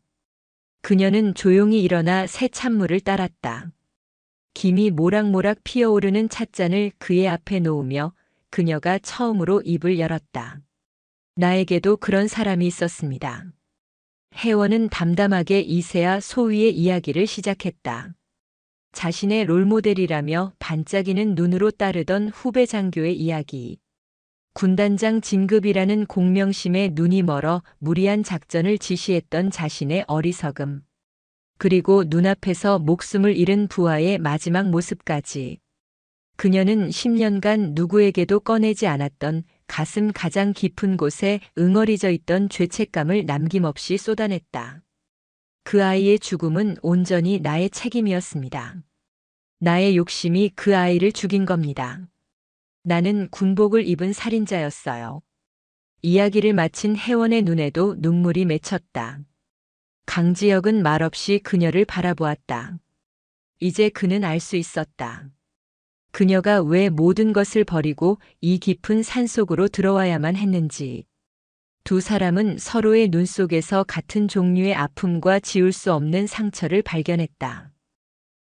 그녀는 조용히 일어나 새 찬물을 따랐다. 김이 모락모락 피어오르는 찻잔을 그의 앞에 놓으며 그녀가 처음으로 입을 열었다. 나에게도 그런 사람이 있었습니다. 혜원은 담담하게 이세아 소위의 이야기를 시작했다. 자신의 롤모델이라며 반짝이는 눈으로 따르던 후배 장교의 이야기. 군단장 진급이라는 공명심에 눈이 멀어 무리한 작전을 지시했던 자신의 어리석음. 그리고 눈앞에서 목숨을 잃은 부하의 마지막 모습까지. 그녀는 10년간 누구에게도 꺼내지 않았던 가슴 가장 깊은 곳에 응어리져 있던 죄책감을 남김없이 쏟아냈다. 그 아이의 죽음은 온전히 나의 책임이었습니다. 나의 욕심이 그 아이를 죽인 겁니다. 나는 군복을 입은 살인자였어요. 이야기를 마친 혜원의 눈에도 눈물이 맺혔다. 강지혁은 말없이 그녀를 바라보았다. 이제 그는 알 수 있었다. 그녀가 왜 모든 것을 버리고 이 깊은 산속으로 들어와야만 했는지. 두 사람은 서로의 눈 속에서 같은 종류의 아픔과 지울 수 없는 상처를 발견했다.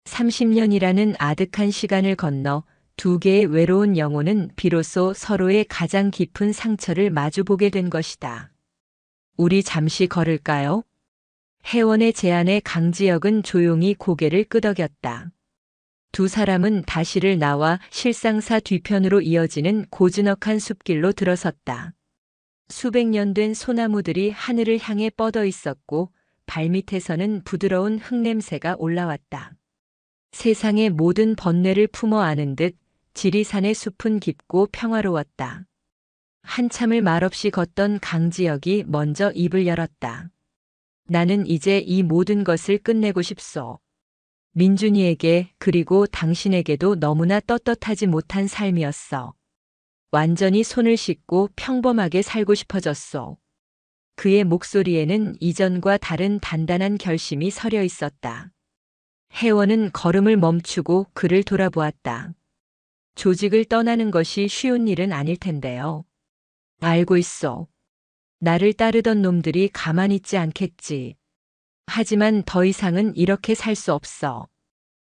30년이라는 아득한 시간을 건너 두 개의 외로운 영혼은 비로소 서로의 가장 깊은 상처를 마주보게 된 것이다. 우리 잠시 걸을까요? 혜원의 제안에 강지혁은 조용히 고개를 끄덕였다. 두 사람은 다시를 나와 실상사 뒤편으로 이어지는 고즈넉한 숲길로 들어섰다. 수백 년 된 소나무들이 하늘을 향해 뻗어 있었고 발밑에서는 부드러운 흙냄새가 올라왔다. 세상의 모든 번뇌를 품어 안은 듯 지리산의 숲은 깊고 평화로웠다. 한참을 말없이 걷던 강지혁이 먼저 입을 열었다. 나는 이제 이 모든 것을 끝내고 싶소. 민준이에게 그리고 당신에게도 너무나 떳떳하지 못한 삶이었어. 완전히 손을 씻고 평범하게 살고 싶어졌소. 그의 목소리에는 이전과 다른 단단한 결심이 서려 있었다. 혜원은 걸음을 멈추고 그를 돌아보았다. 조직을 떠나는 것이 쉬운 일은 아닐 텐데요. 알고 있어. 나를 따르던 놈들이 가만히 있지 않겠지. 하지만 더 이상은 이렇게 살 수 없어.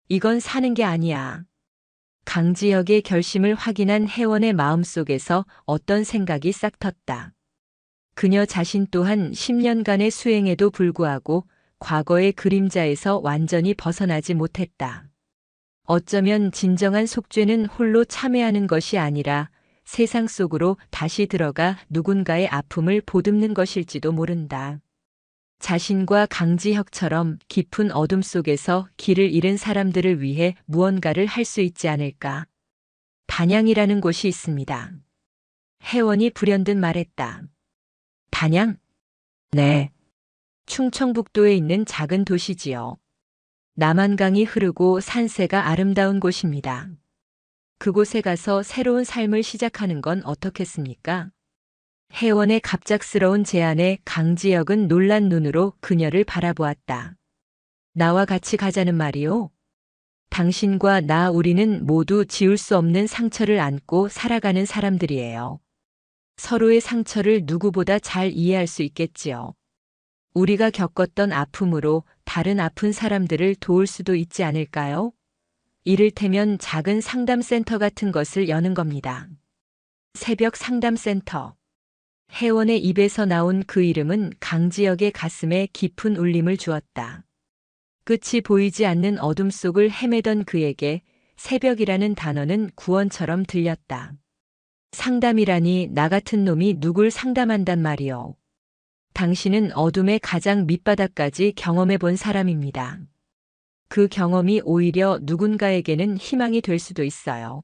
이건 사는 게 아니야. 강지혁의 결심을 확인한 혜원의 마음속에서 어떤 생각이 싹 텄다. 그녀 자신 또한 10년간의 수행에도 불구하고 과거의 그림자에서 완전히 벗어나지 못했다. 어쩌면 진정한 속죄는 홀로 참회하는 것이 아니라 세상 속으로 다시 들어가 누군가의 아픔을 보듬는 것일지도 모른다. 자신과 강지혁처럼 깊은 어둠 속에서 길을 잃은 사람들을 위해 무언가를 할 수 있지 않을까. 단양이라는 곳이 있습니다. 혜원이 불현듯 말했다. 단양? 네. 충청북도에 있는 작은 도시지요. 남한강이 흐르고 산세가 아름다운 곳입니다. 그곳에 가서 새로운 삶을 시작하는 건 어떻겠습니까? 혜원의 갑작스러운 제안에 강지혁은 놀란 눈으로 그녀를 바라보았다. 나와 같이 가자는 말이오? 당신과 나 우리는 모두 지울 수 없는 상처를 안고 살아가는 사람들이에요. 서로의 상처를 누구보다 잘 이해할 수 있겠지요. 우리가 겪었던 아픔으로 다른 아픈 사람들을 도울 수도 있지 않을까요? 이를테면 작은 상담센터 같은 것을 여는 겁니다. 새벽 상담센터. 혜원의 입에서 나온 그 이름은 강지혁의 가슴에 깊은 울림을 주었다. 끝이 보이지 않는 어둠 속을 헤매던 그에게 새벽이라는 단어는 구원처럼 들렸다. 상담이라니 나 같은 놈이 누굴 상담한단 말이오. 당신은 어둠의 가장 밑바닥까지 경험해 본 사람입니다. 그 경험이 오히려 누군가에게는 희망이 될 수도 있어요.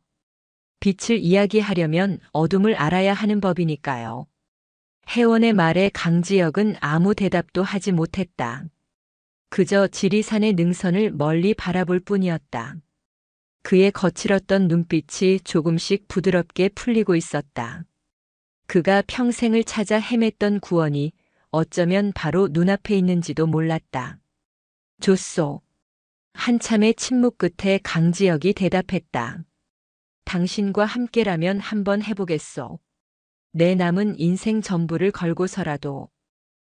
빛을 이야기하려면 어둠을 알아야 하는 법이니까요. 혜원의 말에 강지혁은 아무 대답도 하지 못했다. 그저 지리산의 능선을 멀리 바라볼 뿐이었다. 그의 거칠었던 눈빛이 조금씩 부드럽게 풀리고 있었다. 그가 평생을 찾아 헤맸던 구원이 어쩌면 바로 눈앞에 있는지도 몰랐다. 좋소. 한참의 침묵 끝에 강지혁이 대답했다. 당신과 함께라면 한번 해보겠소. 내 남은 인생 전부를 걸고서라도.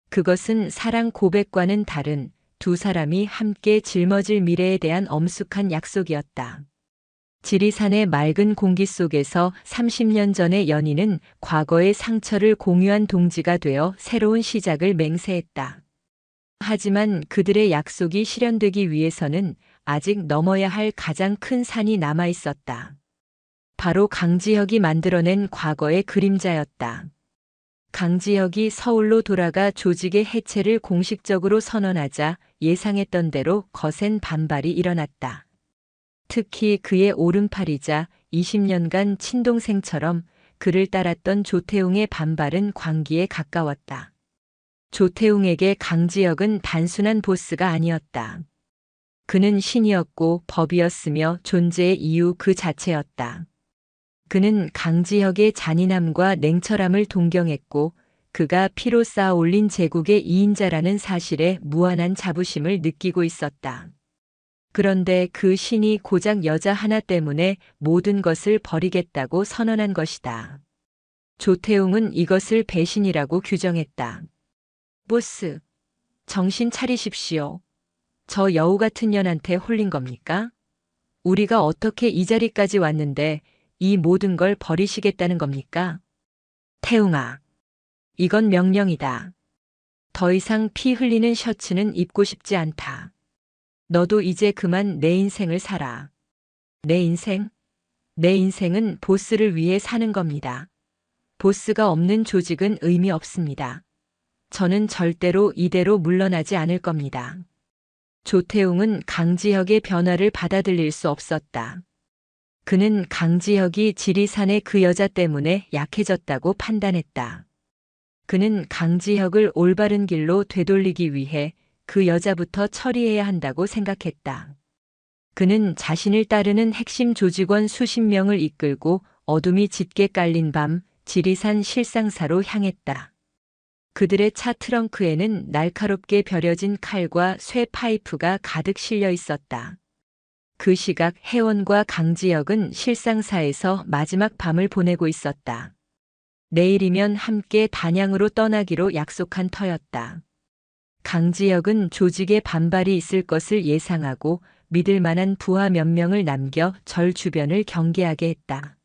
그것은 사랑 고백과는 다른 두 사람이 함께 짊어질 미래에 대한 엄숙한 약속이었다. 지리산의 맑은 공기 속에서 30년 전의 연인은 과거의 상처를 공유한 동지가 되어 새로운 시작을 맹세했다. 하지만 그들의 약속이 실현되기 위해서는 아직 넘어야 할 가장 큰 산이 남아 있었다. 바로 강지혁이 만들어낸 과거의 그림자였다. 강지혁이 서울로 돌아가 조직의 해체를 공식적으로 선언하자 예상했던 대로 거센 반발이 일어났다. 특히 그의 오른팔이자 20년간 친동생처럼 그를 따랐던 조태웅의 반발은 광기에 가까웠다. 조태웅에게 강지혁은 단순한 보스가 아니었다. 그는 신이었고 법이었으며 존재의 이유 그 자체였다. 그는 강지혁의 잔인함과 냉철함을 동경했고 그가 피로 쌓아 올린 제국의 2인자라는 사실에 무한한 자부심을 느끼고 있었다. 그런데 그 신이 고작 여자 하나 때문에 모든 것을 버리겠다고 선언한 것이다. 조태웅은 이것을 배신이라고 규정했다. 보스, 정신 차리십시오. 저 여우 같은 년한테 홀린 겁니까? 우리가 어떻게 이 자리까지 왔는데 이 모든 걸 버리시겠다는 겁니까? 태웅아, 이건 명령이다. 더 이상 피 흘리는 셔츠는 입고 싶지 않다. 너도 이제 그만 내 인생을 살아. 내 인생? 내 인생은 보스를 위해 사는 겁니다. 보스가 없는 조직은 의미 없습니다. 저는 절대로 이대로 물러나지 않을 겁니다. 조태웅은 강지혁의 변화를 받아들일 수 없었다. 그는 강지혁이 지리산의 그 여자 때문에 약해졌다고 판단했다. 그는 강지혁을 올바른 길로 되돌리기 위해 그 여자부터 처리해야 한다고 생각했다. 그는 자신을 따르는 핵심 조직원 수십 명을 이끌고 어둠이 짙게 깔린 밤 지리산 실상사로 향했다. 그들의 차 트렁크에는 날카롭게 벼려진 칼과 쇠 파이프가 가득 실려 있었다. 그 시각 혜원과 강지혁은 실상사에서 마지막 밤을 보내고 있었다. 내일이면 함께 단양으로 떠나기로 약속한 터였다. 강지혁은 조직의 반발이 있을 것을 예상하고 믿을 만한 부하 몇 명을 남겨 절 주변을 경계하게 했다.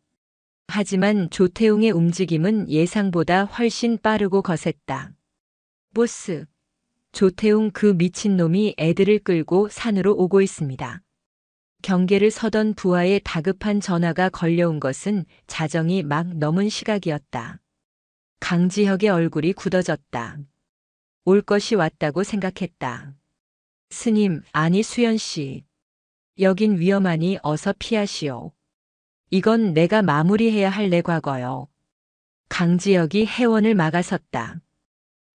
하지만 조태웅의 움직임은 예상보다 훨씬 빠르고 거셌다. 보스, 조태웅 그 미친놈이 애들을 끌고 산으로 오고 있습니다. 경계를 서던 부하의 다급한 전화가 걸려온 것은 자정이 막 넘은 시각이었다. 강지혁의 얼굴이 굳어졌다. 올 것이 왔다고 생각했다. 스님, 아니 수연 씨. 여긴 위험하니 어서 피하시오. 이건 내가 마무리해야 할 내 과거요. 강지혁이 혜원을 막아섰다.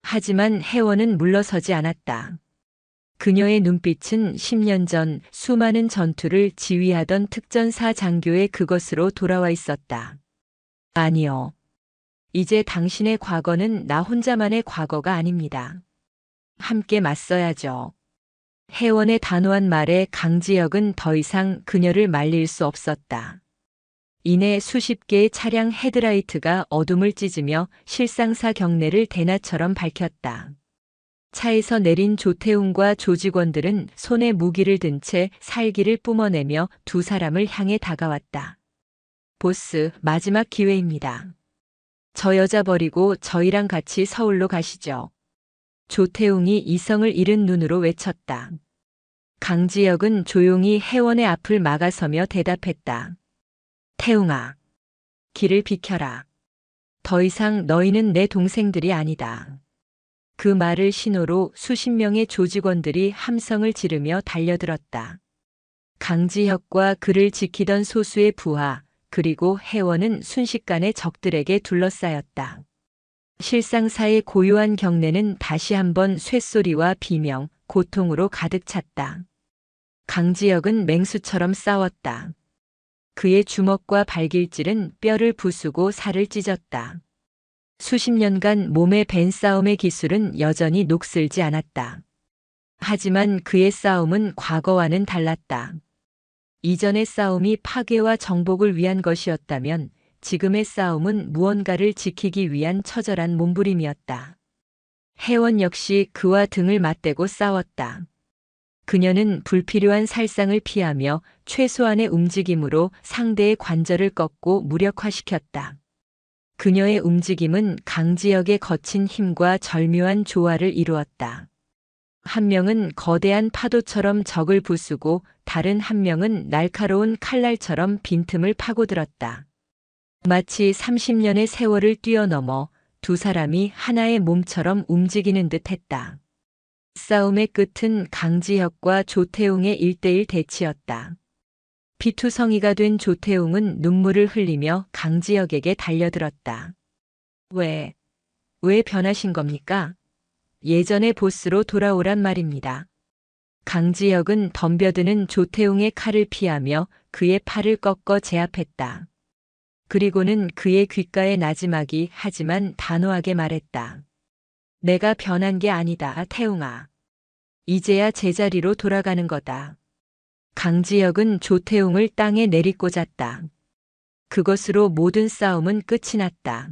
하지만 혜원은 물러서지 않았다. 그녀의 눈빛은 10년 전 수많은 전투를 지휘하던 특전사 장교의 그것으로 돌아와 있었다. 아니요. 이제 당신의 과거는 나 혼자만의 과거가 아닙니다. 함께 맞서야죠. 혜원의 단호한 말에 강지혁은 더 이상 그녀를 말릴 수 없었다. 이내 수십 개의 차량 헤드라이트가 어둠을 찢으며 실상사 경내를 대낮처럼 밝혔다. 차에서 내린 조태웅과 조직원들은 손에 무기를 든 채 살기를 뿜어내며 두 사람을 향해 다가왔다. 보스, 마지막 기회입니다. 저 여자 버리고 저희랑 같이 서울로 가시죠. 조태웅이 이성을 잃은 눈으로 외쳤다. 강지혁은 조용히 혜원의 앞을 막아서며 대답했다. 태웅아, 길을 비켜라. 더 이상 너희는 내 동생들이 아니다. 그 말을 신호로 수십 명의 조직원들이 함성을 지르며 달려들었다. 강지혁과 그를 지키던 소수의 부하, 그리고 혜원은 순식간에 적들에게 둘러싸였다. 실상사의 고요한 경내는 다시 한번 쇳소리와 비명, 고통으로 가득 찼다. 강지혁은 맹수처럼 싸웠다. 그의 주먹과 발길질은 뼈를 부수고 살을 찢었다. 수십 년간 몸에 밴 싸움의 기술은 여전히 녹슬지 않았다. 하지만 그의 싸움은 과거와는 달랐다. 이전의 싸움이 파괴와 정복을 위한 것이었다면 지금의 싸움은 무언가를 지키기 위한 처절한 몸부림이었다. 혜원 역시 그와 등을 맞대고 싸웠다. 그녀는 불필요한 살상을 피하며 최소한의 움직임으로 상대의 관절을 꺾고 무력화시켰다. 그녀의 움직임은 강지혁의 거친 힘과 절묘한 조화를 이루었다. 한 명은 거대한 파도처럼 적을 부수고 다른 한 명은 날카로운 칼날처럼 빈틈을 파고들었다. 마치 30년의 세월을 뛰어넘어 두 사람이 하나의 몸처럼 움직이는 듯 했다. 싸움의 끝은 강지혁과 조태웅의 1대1 대치였다. 피투성이가 된 조태웅은 눈물을 흘리며 강지혁에게 달려들었다. 왜 변하신 겁니까? 예전의 보스로 돌아오란 말입니다. 강지혁은 덤벼드는 조태웅의 칼을 피하며 그의 팔을 꺾어 제압했다. 그리고는 그의 귓가에 나지막이 하지만 단호하게 말했다. 내가 변한 게 아니다, 태웅아. 이제야 제자리로 돌아가는 거다. 강지혁은 조태웅을 땅에 내리꽂았다. 그것으로 모든 싸움은 끝이 났다.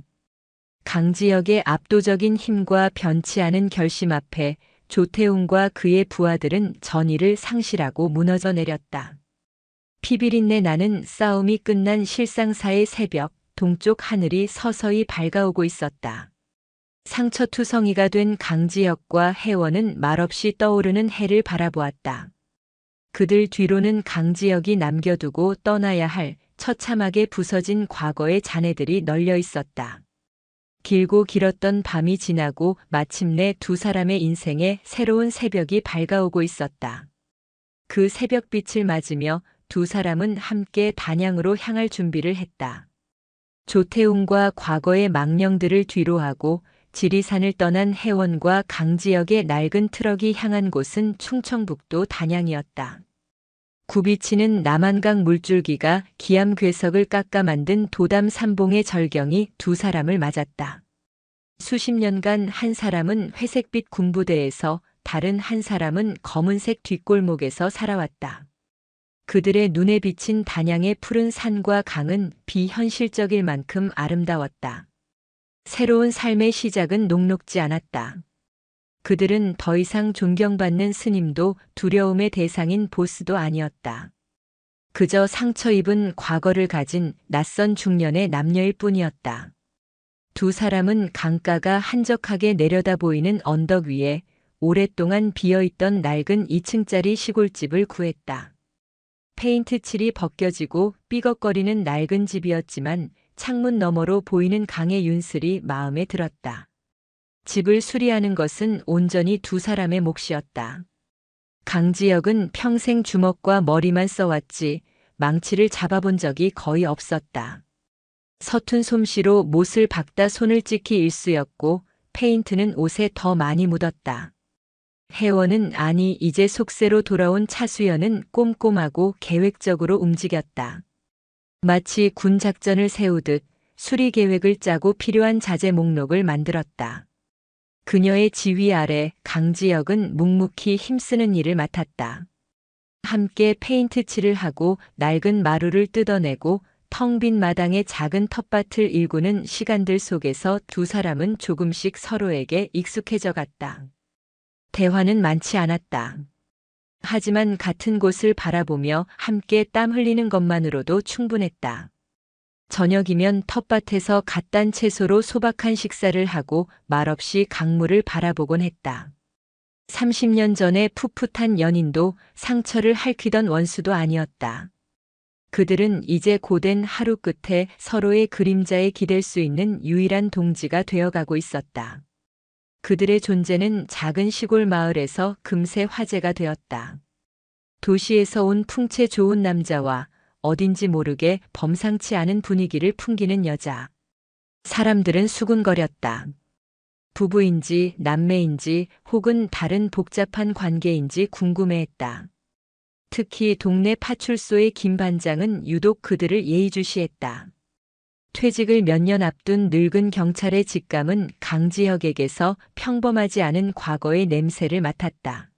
강지혁의 압도적인 힘과 변치 않은 결심 앞에 조태웅과 그의 부하들은 전의를 상실하고 무너져 내렸다. 피비린내 나는 싸움이 끝난 실상사의 새벽, 동쪽 하늘이 서서히 밝아오고 있었다. 상처투성이가 된 강지혁과 혜원은 말없이 떠오르는 해를 바라보았다. 그들 뒤로는 강지혁이 남겨두고 떠나야 할 처참하게 부서진 과거의 잔해들이 널려 있었다. 길고 길었던 밤이 지나고 마침내 두 사람의 인생에 새로운 새벽이 밝아오고 있었다. 그 새벽빛을 맞으며 두 사람은 함께 단양으로 향할 준비를 했다. 조태웅과 과거의 망령들을 뒤로하고 지리산을 떠난 혜원과 강지혁의 낡은 트럭이 향한 곳은 충청북도 단양이었다. 굽이치는 남한강 물줄기가 기암괴석을 깎아 만든 도담 삼봉의 절경이 두 사람을 맞았다. 수십 년간 한 사람은 회색빛 군부대에서 다른 한 사람은 검은색 뒷골목에서 살아왔다. 그들의 눈에 비친 단양의 푸른 산과 강은 비현실적일 만큼 아름다웠다. 새로운 삶의 시작은 녹록지 않았다. 그들은 더 이상 존경받는 스님도 두려움의 대상인 보스도 아니었다. 그저 상처 입은 과거를 가진 낯선 중년의 남녀일 뿐이었다. 두 사람은 강가가 한적하게 내려다 보이는 언덕 위에 오랫동안 비어있던 낡은 2층짜리 시골집을 구했다. 페인트 칠이 벗겨지고 삐걱거리는 낡은 집이었지만 창문 너머로 보이는 강의 윤슬이 마음에 들었다. 집을 수리하는 것은 온전히 두 사람의 몫이었다. 강지혁은 평생 주먹과 머리만 써왔지 망치를 잡아본 적이 거의 없었다. 서툰 솜씨로 못을 박다 손을 찍히 일쑤였고 페인트는 옷에 더 많이 묻었다. 혜원은 아니 이제 속세로 돌아온 차수연은 꼼꼼하고 계획적으로 움직였다. 마치 군 작전을 세우듯 수리 계획을 짜고 필요한 자재 목록을 만들었다. 그녀의 지휘 아래 강지혁은 묵묵히 힘쓰는 일을 맡았다. 함께 페인트 칠을 하고 낡은 마루를 뜯어내고 텅 빈 마당의 작은 텃밭을 일구는 시간들 속에서 두 사람은 조금씩 서로에게 익숙해져 갔다. 대화는 많지 않았다. 하지만 같은 곳을 바라보며 함께 땀 흘리는 것만으로도 충분했다. 저녁이면 텃밭에서 갓 딴 채소로 소박한 식사를 하고 말없이 강물을 바라보곤 했다. 30년 전의 풋풋한 연인도 상처를 핥히던 원수도 아니었다. 그들은 이제 고된 하루 끝에 서로의 그림자에 기댈 수 있는 유일한 동지가 되어가고 있었다. 그들의 존재는 작은 시골 마을에서 금세 화제가 되었다. 도시에서 온 풍채 좋은 남자와 어딘지 모르게 범상치 않은 분위기를 풍기는 여자. 사람들은 수군거렸다. 부부인지 남매인지 혹은 다른 복잡한 관계인지 궁금해했다. 특히 동네 파출소의 김 반장은 유독 그들을 예의주시했다. 퇴직을 몇 년 앞둔 늙은 경찰의 직감은 강지혁에게서 평범하지 않은 과거의 냄새를 맡았다.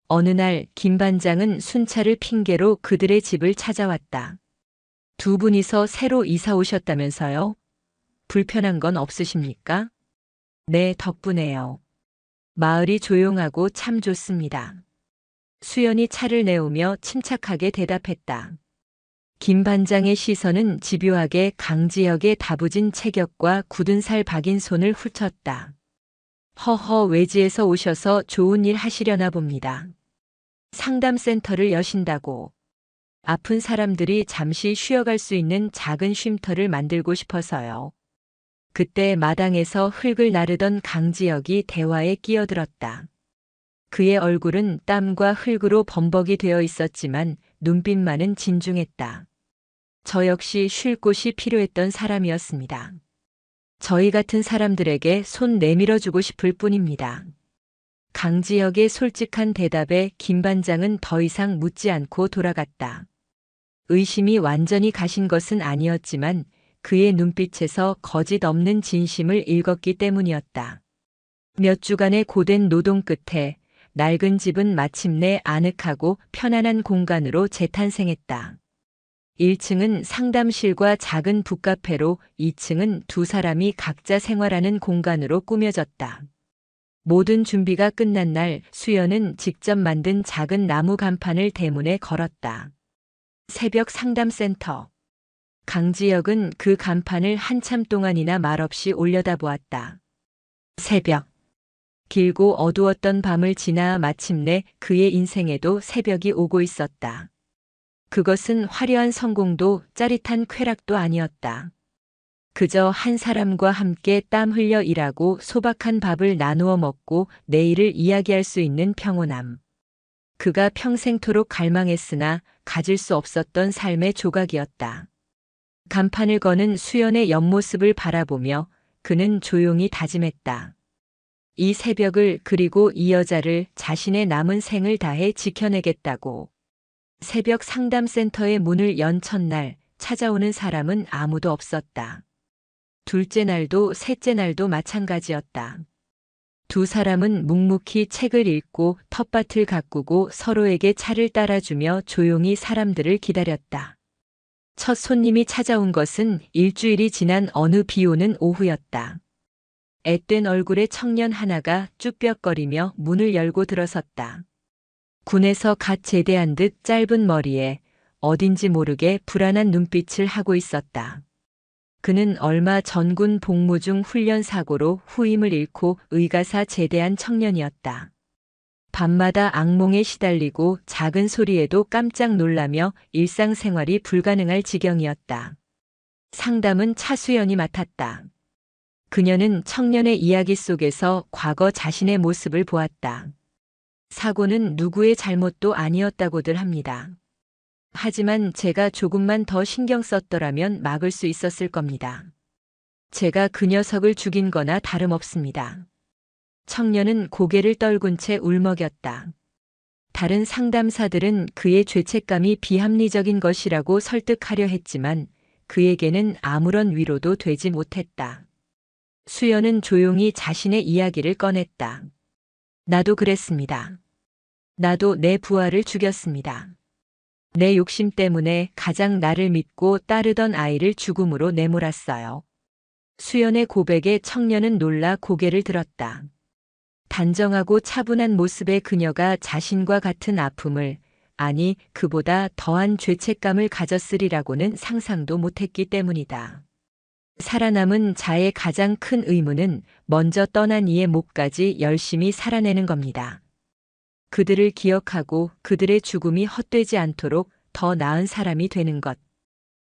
어느 날 김 반장은 순찰을 핑계로 그들의 집을 찾아왔다. 두 분이서 새로 이사 오셨다면서요? 불편한 건 없으십니까? 네, 덕분에요. 마을이 조용하고 참 좋습니다. 수연이 차를 내오며 침착하게 대답했다. 김 반장의 시선은 집요하게 강지혁의 다부진 체격과 굳은 살 박인 손을 훑었다. 허허, 외지에서 오셔서 좋은 일 하시려나 봅니다. 상담센터를 여신다고. 아픈 사람들이 잠시 쉬어갈 수 있는 작은 쉼터를 만들고 싶어서요. 그때 마당에서 흙을 나르던 강지혁이 대화에 끼어들었다. 그의 얼굴은 땀과 흙으로 범벅이 되어 있었지만 눈빛만은 진중했다. 저 역시 쉴 곳이 필요했던 사람이었습니다. 저희 같은 사람들에게 손 내밀어주고 싶을 뿐입니다. 강지혁의 솔직한 대답에 김 반장은 더 이상 묻지 않고 돌아갔다. 의심이 완전히 가신 것은 아니었지만 그의 눈빛에서 거짓 없는 진심을 읽었기 때문이었다. 몇 주간의 고된 노동 끝에 낡은 집은 마침내 아늑하고 편안한 공간으로 재탄생했다. 1층은 상담실과 작은 북카페로 2층은 두 사람이 각자 생활하는 공간으로 꾸며졌다. 모든 준비가 끝난 날 수연은 직접 만든 작은 나무 간판을 대문에 걸었다. 새벽 상담센터. 강지혁은 그 간판을 한참 동안이나 말없이 올려다보았다. 새벽. 길고 어두웠던 밤을 지나 마침내 그의 인생에도 새벽이 오고 있었다. 그것은 화려한 성공도 짜릿한 쾌락도 아니었다. 그저 한 사람과 함께 땀 흘려 일하고 소박한 밥을 나누어 먹고 내일을 이야기할 수 있는 평온함. 그가 평생토록 갈망했으나 가질 수 없었던 삶의 조각이었다. 간판을 거는 수연의 옆모습을 바라보며 그는 조용히 다짐했다. 이 새벽을 그리고 이 여자를 자신의 남은 생을 다해 지켜내겠다고. 새벽 상담센터의 문을 연 첫날 찾아오는 사람은 아무도 없었다. 둘째 날도 셋째 날도 마찬가지였다. 두 사람은 묵묵히 책을 읽고 텃밭을 가꾸고 서로에게 차를 따라주며 조용히 사람들을 기다렸다. 첫 손님이 찾아온 것은 일주일이 지난 어느 비 오는 오후였다. 앳된 얼굴의 청년 하나가 쭈뼛거리며 문을 열고 들어섰다. 군에서 갓 제대한 듯 짧은 머리에 어딘지 모르게 불안한 눈빛을 하고 있었다. 그는 얼마 전 군 복무 중 훈련 사고로 후임을 잃고 의가사 제대한 청년이었다. 밤마다 악몽에 시달리고 작은 소리에도 깜짝 놀라며 일상생활이 불가능할 지경이었다. 상담은 차수연이 맡았다. 그녀는 청년의 이야기 속에서 과거 자신의 모습을 보았다. 사고는 누구의 잘못도 아니었다고들 합니다. 하지만 제가 조금만 더 신경 썼더라면 막을 수 있었을 겁니다. 제가 그 녀석을 죽인 거나 다름없습니다. 청년은 고개를 떨군 채 울먹였다. 다른 상담사들은 그의 죄책감이 비합리적인 것이라고 설득하려 했지만 그에게는 아무런 위로도 되지 못했다. 수연은 조용히 자신의 이야기를 꺼냈다. 나도 그랬습니다. 나도 내 부하를 죽였습니다. 내 욕심 때문에 가장 나를 믿고 따르던 아이를 죽음으로 내몰았어요. 수연의 고백에 청년은 놀라 고개를 들었다. 단정하고 차분한 모습의 그녀가 자신과 같은 아픔을, 아니 그보다 더한 죄책감을 가졌으리라고는 상상도 못했기 때문이다. 살아남은 자의 가장 큰 의무는 먼저 떠난 이의 몫까지 열심히 살아내는 겁니다. 그들을 기억하고 그들의 죽음이 헛되지 않도록 더 나은 사람이 되는 것.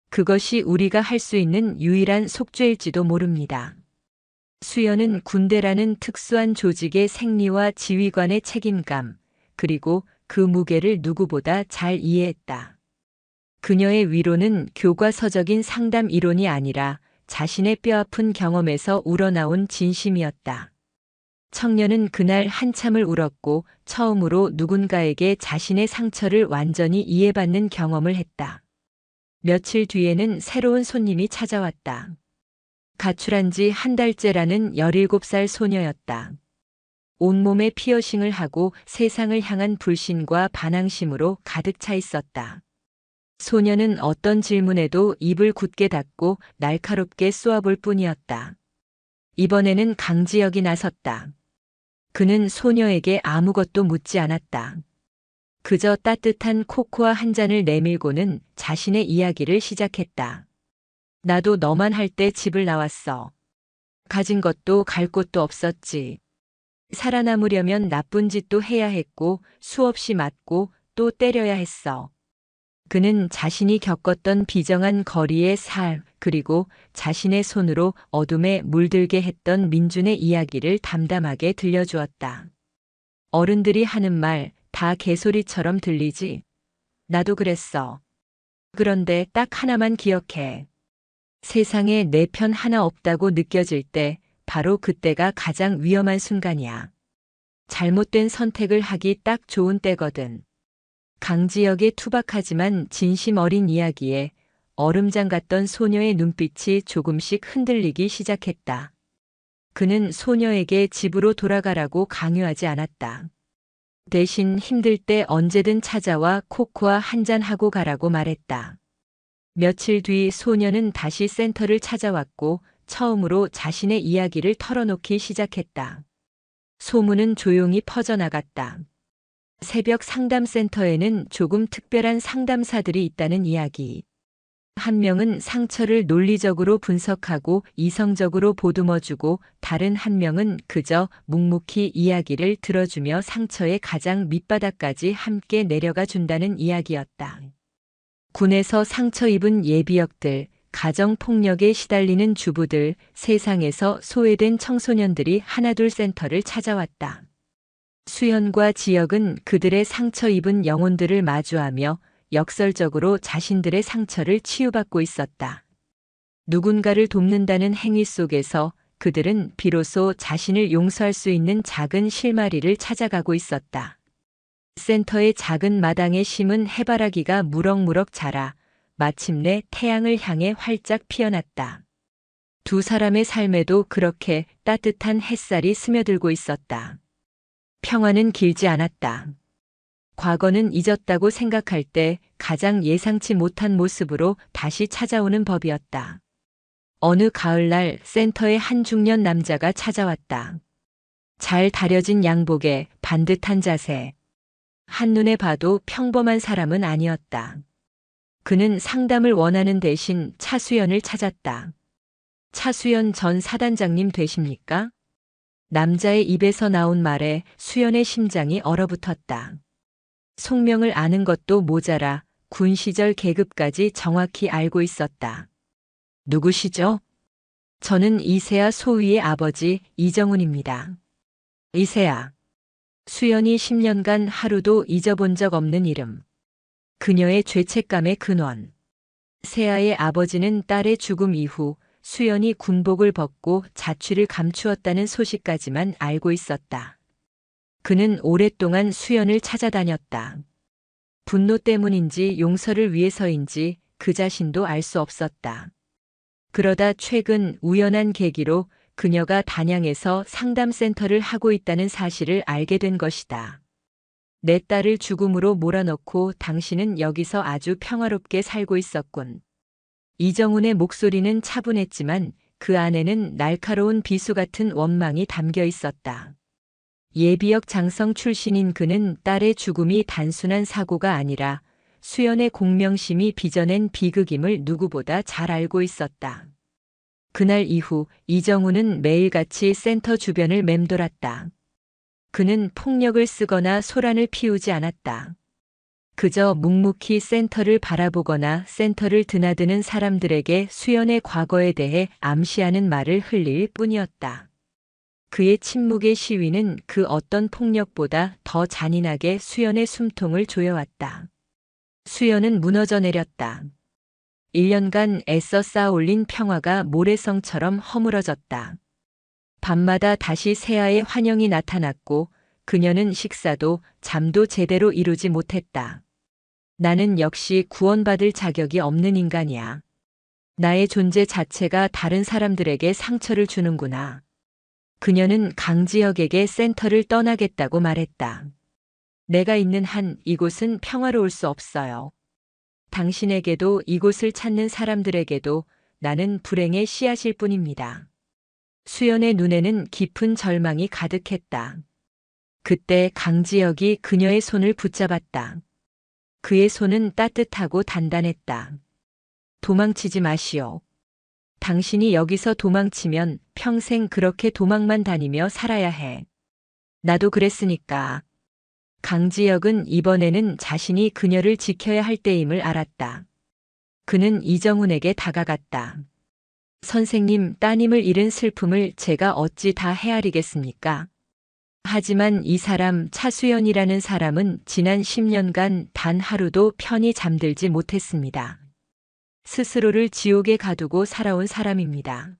그것이 우리가 할 수 있는 유일한 속죄일지도 모릅니다. 수연은 군대라는 특수한 조직의 생리와 지휘관의 책임감, 그리고 그 무게를 누구보다 잘 이해했다. 그녀의 위로는 교과서적인 상담 이론이 아니라 자신의 뼈아픈 경험에서 우러나온 진심이었다. 청년은 그날 한참을 울었고 처음으로 누군가에게 자신의 상처를 완전히 이해받는 경험을 했다. 며칠 뒤에는 새로운 손님이 찾아왔다. 가출한 지 한 달째라는 17살 소녀였다. 온몸에 피어싱을 하고 세상을 향한 불신과 반항심으로 가득 차 있었다. 소녀는 어떤 질문에도 입을 굳게 닫고 날카롭게 쏘아볼 뿐이었다. 이번에는 강지혁이 나섰다. 그는 소녀에게 아무것도 묻지 않았다. 그저 따뜻한 코코아 한 잔을 내밀고는 자신의 이야기를 시작했다. 나도 너만 할 때 집을 나왔어. 가진 것도 갈 곳도 없었지. 살아남으려면 나쁜 짓도 해야 했고 수없이 맞고 또 때려야 했어. 그는 자신이 겪었던 비정한 거리의 삶, 그리고 자신의 손으로 어둠에 물들게 했던 민준의 이야기를 담담하게 들려주었다. 어른들이 하는 말 다 개소리처럼 들리지? 나도 그랬어. 그런데 딱 하나만 기억해. 세상에 내 편 하나 없다고 느껴질 때 바로 그때가 가장 위험한 순간이야. 잘못된 선택을 하기 딱 좋은 때거든. 강지혁의 투박하지만 진심 어린 이야기에 얼음장 같던 소녀의 눈빛이 조금씩 흔들리기 시작했다. 그는 소녀에게 집으로 돌아가라고 강요하지 않았다. 대신 힘들 때 언제든 찾아와 코코아 한 잔 하고 가라고 말했다. 며칠 뒤 소녀는 다시 센터를 찾아왔고 처음으로 자신의 이야기를 털어놓기 시작했다. 소문은 조용히 퍼져나갔다. 새벽 상담센터에는 조금 특별한 상담사들이 있다는 이야기. 한 명은 상처를 논리적으로 분석하고 이성적으로 보듬어주고 다른 한 명은 그저 묵묵히 이야기를 들어주며 상처의 가장 밑바닥까지 함께 내려가 준다는 이야기였다. 군에서 상처 입은 예비역들, 가정폭력에 시달리는 주부들, 세상에서 소외된 청소년들이 하나둘 센터를 찾아왔다. 수연과 지혁은 그들의 상처 입은 영혼들을 마주하며 역설적으로 자신들의 상처를 치유받고 있었다. 누군가를 돕는다는 행위 속에서 그들은 비로소 자신을 용서할 수 있는 작은 실마리를 찾아가고 있었다. 센터의 작은 마당에 심은 해바라기가 무럭무럭 자라 마침내 태양을 향해 활짝 피어났다. 두 사람의 삶에도 그렇게 따뜻한 햇살이 스며들고 있었다. 평화는 길지 않았다. 과거는 잊었다고 생각할 때 가장 예상치 못한 모습으로 다시 찾아오는 법이었다. 어느 가을날 센터에 한 중년 남자가 찾아왔다. 잘 다려진 양복에 반듯한 자세. 한눈에 봐도 평범한 사람은 아니었다. 그는 상담을 원하는 대신 차수연을 찾았다. 차수연 전 사단장님 되십니까? 남자의 입에서 나온 말에 수연의 심장이 얼어붙었다. 속명을 아는 것도 모자라 군 시절 계급까지 정확히 알고 있었다. 누구시죠? 저는 이세아 소위의 아버지 이정훈입니다. 이세아. 수연이 10년간 하루도 잊어본 적 없는 이름. 그녀의 죄책감의 근원. 세아의 아버지는 딸의 죽음 이후 수연이 군복을 벗고 자취를 감추었다는 소식까지만 알고 있었다. 그는 오랫동안 수연을 찾아다녔다. 분노 때문인지 용서를 위해서인지 그 자신도 알 수 없었다. 그러다 최근 우연한 계기로 그녀가 단양에서 상담센터를 하고 있다는 사실을 알게 된 것이다. 내 딸을 죽음으로 몰아넣고 당신은 여기서 아주 평화롭게 살고 있었군. 이정훈의 목소리는 차분했지만 그 안에는 날카로운 비수 같은 원망이 담겨 있었다. 예비역 장성 출신인 그는 딸의 죽음이 단순한 사고가 아니라 수연의 공명심이 빚어낸 비극임을 누구보다 잘 알고 있었다. 그날 이후 이정훈은 매일같이 센터 주변을 맴돌았다. 그는 폭력을 쓰거나 소란을 피우지 않았다. 그저 묵묵히 센터를 바라보거나 센터를 드나드는 사람들에게 수연의 과거에 대해 암시하는 말을 흘릴 뿐이었다. 그의 침묵의 시위는 그 어떤 폭력보다 더 잔인하게 수연의 숨통을 조여왔다. 수연은 무너져 내렸다. 1년간 애써 쌓아올린 평화가 모래성처럼 허물어졌다. 밤마다 다시 세아의 환영이 나타났고 그녀는 식사도 잠도 제대로 이루지 못했다. 나는 역시 구원받을 자격이 없는 인간이야. 나의 존재 자체가 다른 사람들에게 상처를 주는구나. 그녀는 강지혁에게 센터를 떠나겠다고 말했다. 내가 있는 한 이곳은 평화로울 수 없어요. 당신에게도 이곳을 찾는 사람들에게도 나는 불행의 씨앗일 뿐입니다. 수연의 눈에는 깊은 절망이 가득했다. 그때 강지혁이 그녀의 손을 붙잡았다. 그의 손은 따뜻하고 단단했다. 도망치지 마시오. 당신이 여기서 도망치면 평생 그렇게 도망만 다니며 살아야 해. 나도 그랬으니까. 강지혁은 이번에는 자신이 그녀를 지켜야 할 때임을 알았다. 그는 이정훈에게 다가갔다. 선생님, 따님을 잃은 슬픔을 제가 어찌 다 헤아리겠습니까? 하지만 이 사람 차수연이라는 사람은 지난 10년간 단 하루도 편히 잠들지 못했습니다. 스스로를 지옥에 가두고 살아온 사람입니다.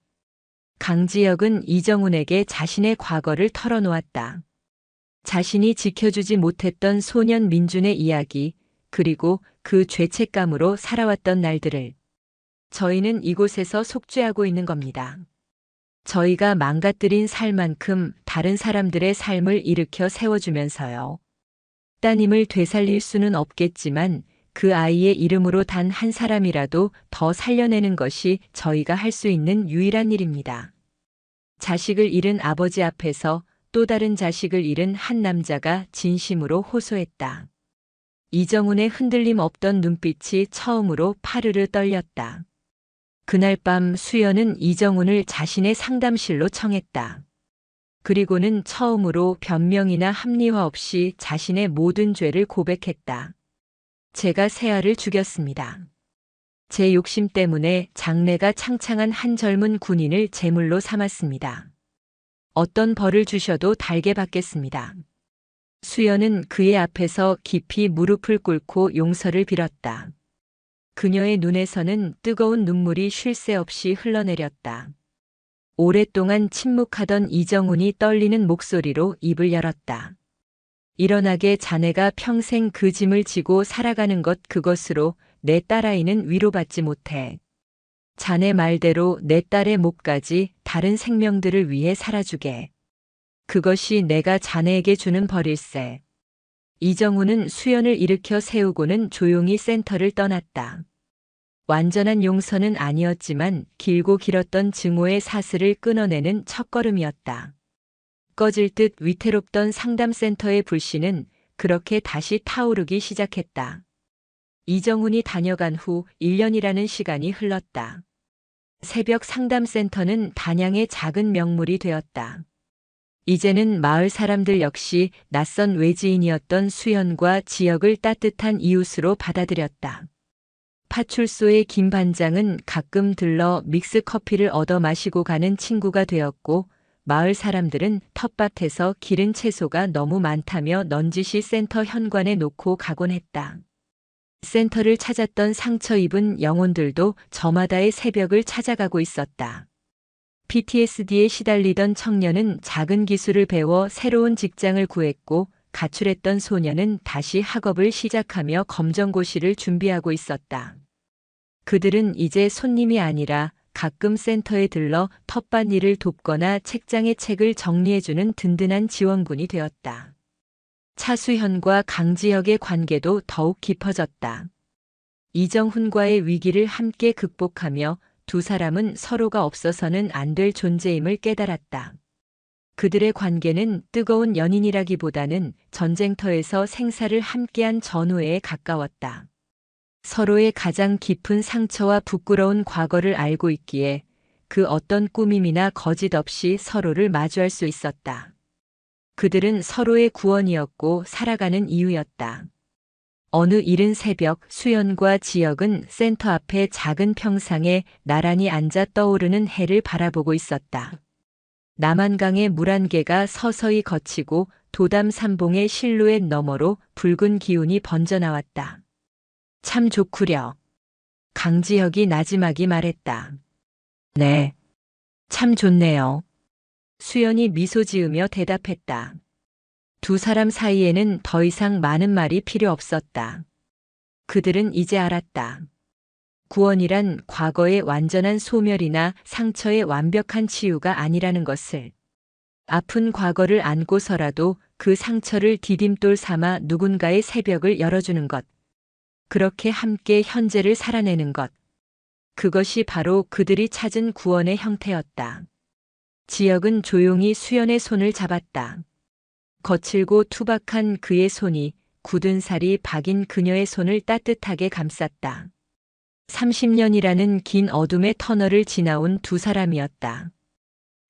강지혁은 이정훈에게 자신의 과거를 털어놓았다. 자신이 지켜주지 못했던 소년 민준의 이야기, 그리고 그 죄책감으로 살아왔던 날들을. 저희는 이곳에서 속죄하고 있는 겁니다. 저희가 망가뜨린 살만큼 다른 사람들의 삶을 일으켜 세워주면서요. 따님을 되살릴 수는 없겠지만 그 아이의 이름으로 단 한 사람이라도 더 살려내는 것이 저희가 할 수 있는 유일한 일입니다. 자식을 잃은 아버지 앞에서 또 다른 자식을 잃은 한 남자가 진심으로 호소했다. 이정훈의 흔들림 없던 눈빛이 처음으로 파르르 떨렸다. 그날 밤 수연은 이정훈을 자신의 상담실로 청했다. 그리고는 처음으로 변명이나 합리화 없이 자신의 모든 죄를 고백했다. 제가 세아를 죽였습니다. 제 욕심 때문에 장래가 창창한 한 젊은 군인을 제물로 삼았습니다. 어떤 벌을 주셔도 달게 받겠습니다. 수연은 그의 앞에서 깊이 무릎을 꿇고 용서를 빌었다. 그녀의 눈에서는 뜨거운 눈물이 쉴 새 없이 흘러내렸다. 오랫동안 침묵하던 이정훈이 떨리는 목소리로 입을 열었다. 일어나게 자네가 평생 그 짐을 지고 살아가는 것 그것으로 내 딸아이는 위로받지 못해. 자네 말대로 내 딸의 목까지 다른 생명들을 위해 살아주게. 그것이 내가 자네에게 주는 벌일세. 이정훈은 수연을 일으켜 세우고는 조용히 센터를 떠났다. 완전한 용서는 아니었지만 길고 길었던 증오의 사슬을 끊어내는 첫걸음이었다. 꺼질 듯 위태롭던 상담센터의 불씨는 그렇게 다시 타오르기 시작했다. 이정훈이 다녀간 후 1년이라는 시간이 흘렀다. 새벽 상담센터는 단양의 작은 명물이 되었다. 이제는 마을 사람들 역시 낯선 외지인이었던 수연과 지역을 따뜻한 이웃으로 받아들였다. 파출소의 김 반장은 가끔 들러 믹스 커피를 얻어 마시고 가는 친구가 되었고, 마을 사람들은 텃밭에서 기른 채소가 너무 많다며 넌지시 센터 현관에 놓고 가곤 했다. 센터를 찾았던 상처 입은 영혼들도 저마다의 새벽을 찾아가고 있었다. PTSD에 시달리던 청년은 작은 기술을 배워 새로운 직장을 구했고, 가출했던 소녀는 다시 학업을 시작하며 검정고시를 준비하고 있었다. 그들은 이제 손님이 아니라 가끔 센터에 들러 텃밭일을 돕거나 책장에 책을 정리해주는 든든한 지원군이 되었다. 차수현과 강지혁의 관계도 더욱 깊어졌다. 이정훈과의 위기를 함께 극복하며 두 사람은 서로가 없어서는 안 될 존재임을 깨달았다. 그들의 관계는 뜨거운 연인이라기보다는 전쟁터에서 생사를 함께한 전우애에 가까웠다. 서로의 가장 깊은 상처와 부끄러운 과거를 알고 있기에 그 어떤 꾸밈이나 거짓 없이 서로를 마주할 수 있었다. 그들은 서로의 구원이었고 살아가는 이유였다. 어느 이른 새벽 수연과 지혁은 센터 앞에 작은 평상에 나란히 앉아 떠오르는 해를 바라보고 있었다. 남한강의 물 한 개가 서서히 걷히고 도담 삼봉의 실루엣 너머로 붉은 기운이 번져나왔다. 참 좋구려. 강지혁이 나지막이 말했다. 네. 참 좋네요. 수연이 미소 지으며 대답했다. 두 사람 사이에는 더 이상 많은 말이 필요 없었다. 그들은 이제 알았다. 구원이란 과거의 완전한 소멸이나 상처의 완벽한 치유가 아니라는 것을. 아픈 과거를 안고서라도 그 상처를 디딤돌 삼아 누군가의 새벽을 열어주는 것. 그렇게 함께 현재를 살아내는 것. 그것이 바로 그들이 찾은 구원의 형태였다. 지혁은 조용히 수연의 손을 잡았다. 거칠고 투박한 그의 손이 굳은 살이 박인 그녀의 손을 따뜻하게 감쌌다. 30년이라는 긴 어둠의 터널을 지나온 두 사람이었다.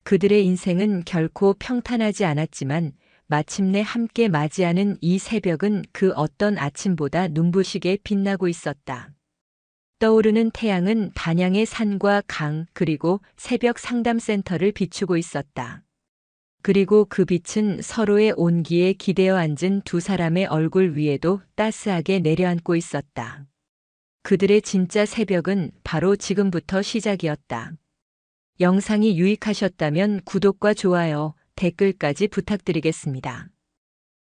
그들의 인생은 결코 평탄하지 않았지만 마침내 함께 맞이하는 이 새벽은 그 어떤 아침보다 눈부시게 빛나고 있었다. 떠오르는 태양은 단양의 산과 강 그리고 새벽 상담센터를 비추고 있었다. 그리고 그 빛은 서로의 온기에 기대어 앉은 두 사람의 얼굴 위에도 따스하게 내려앉고 있었다. 그들의 진짜 새벽은 바로 지금부터 시작이었다. 영상이 유익하셨다면 구독과 좋아요, 댓글까지 부탁드리겠습니다.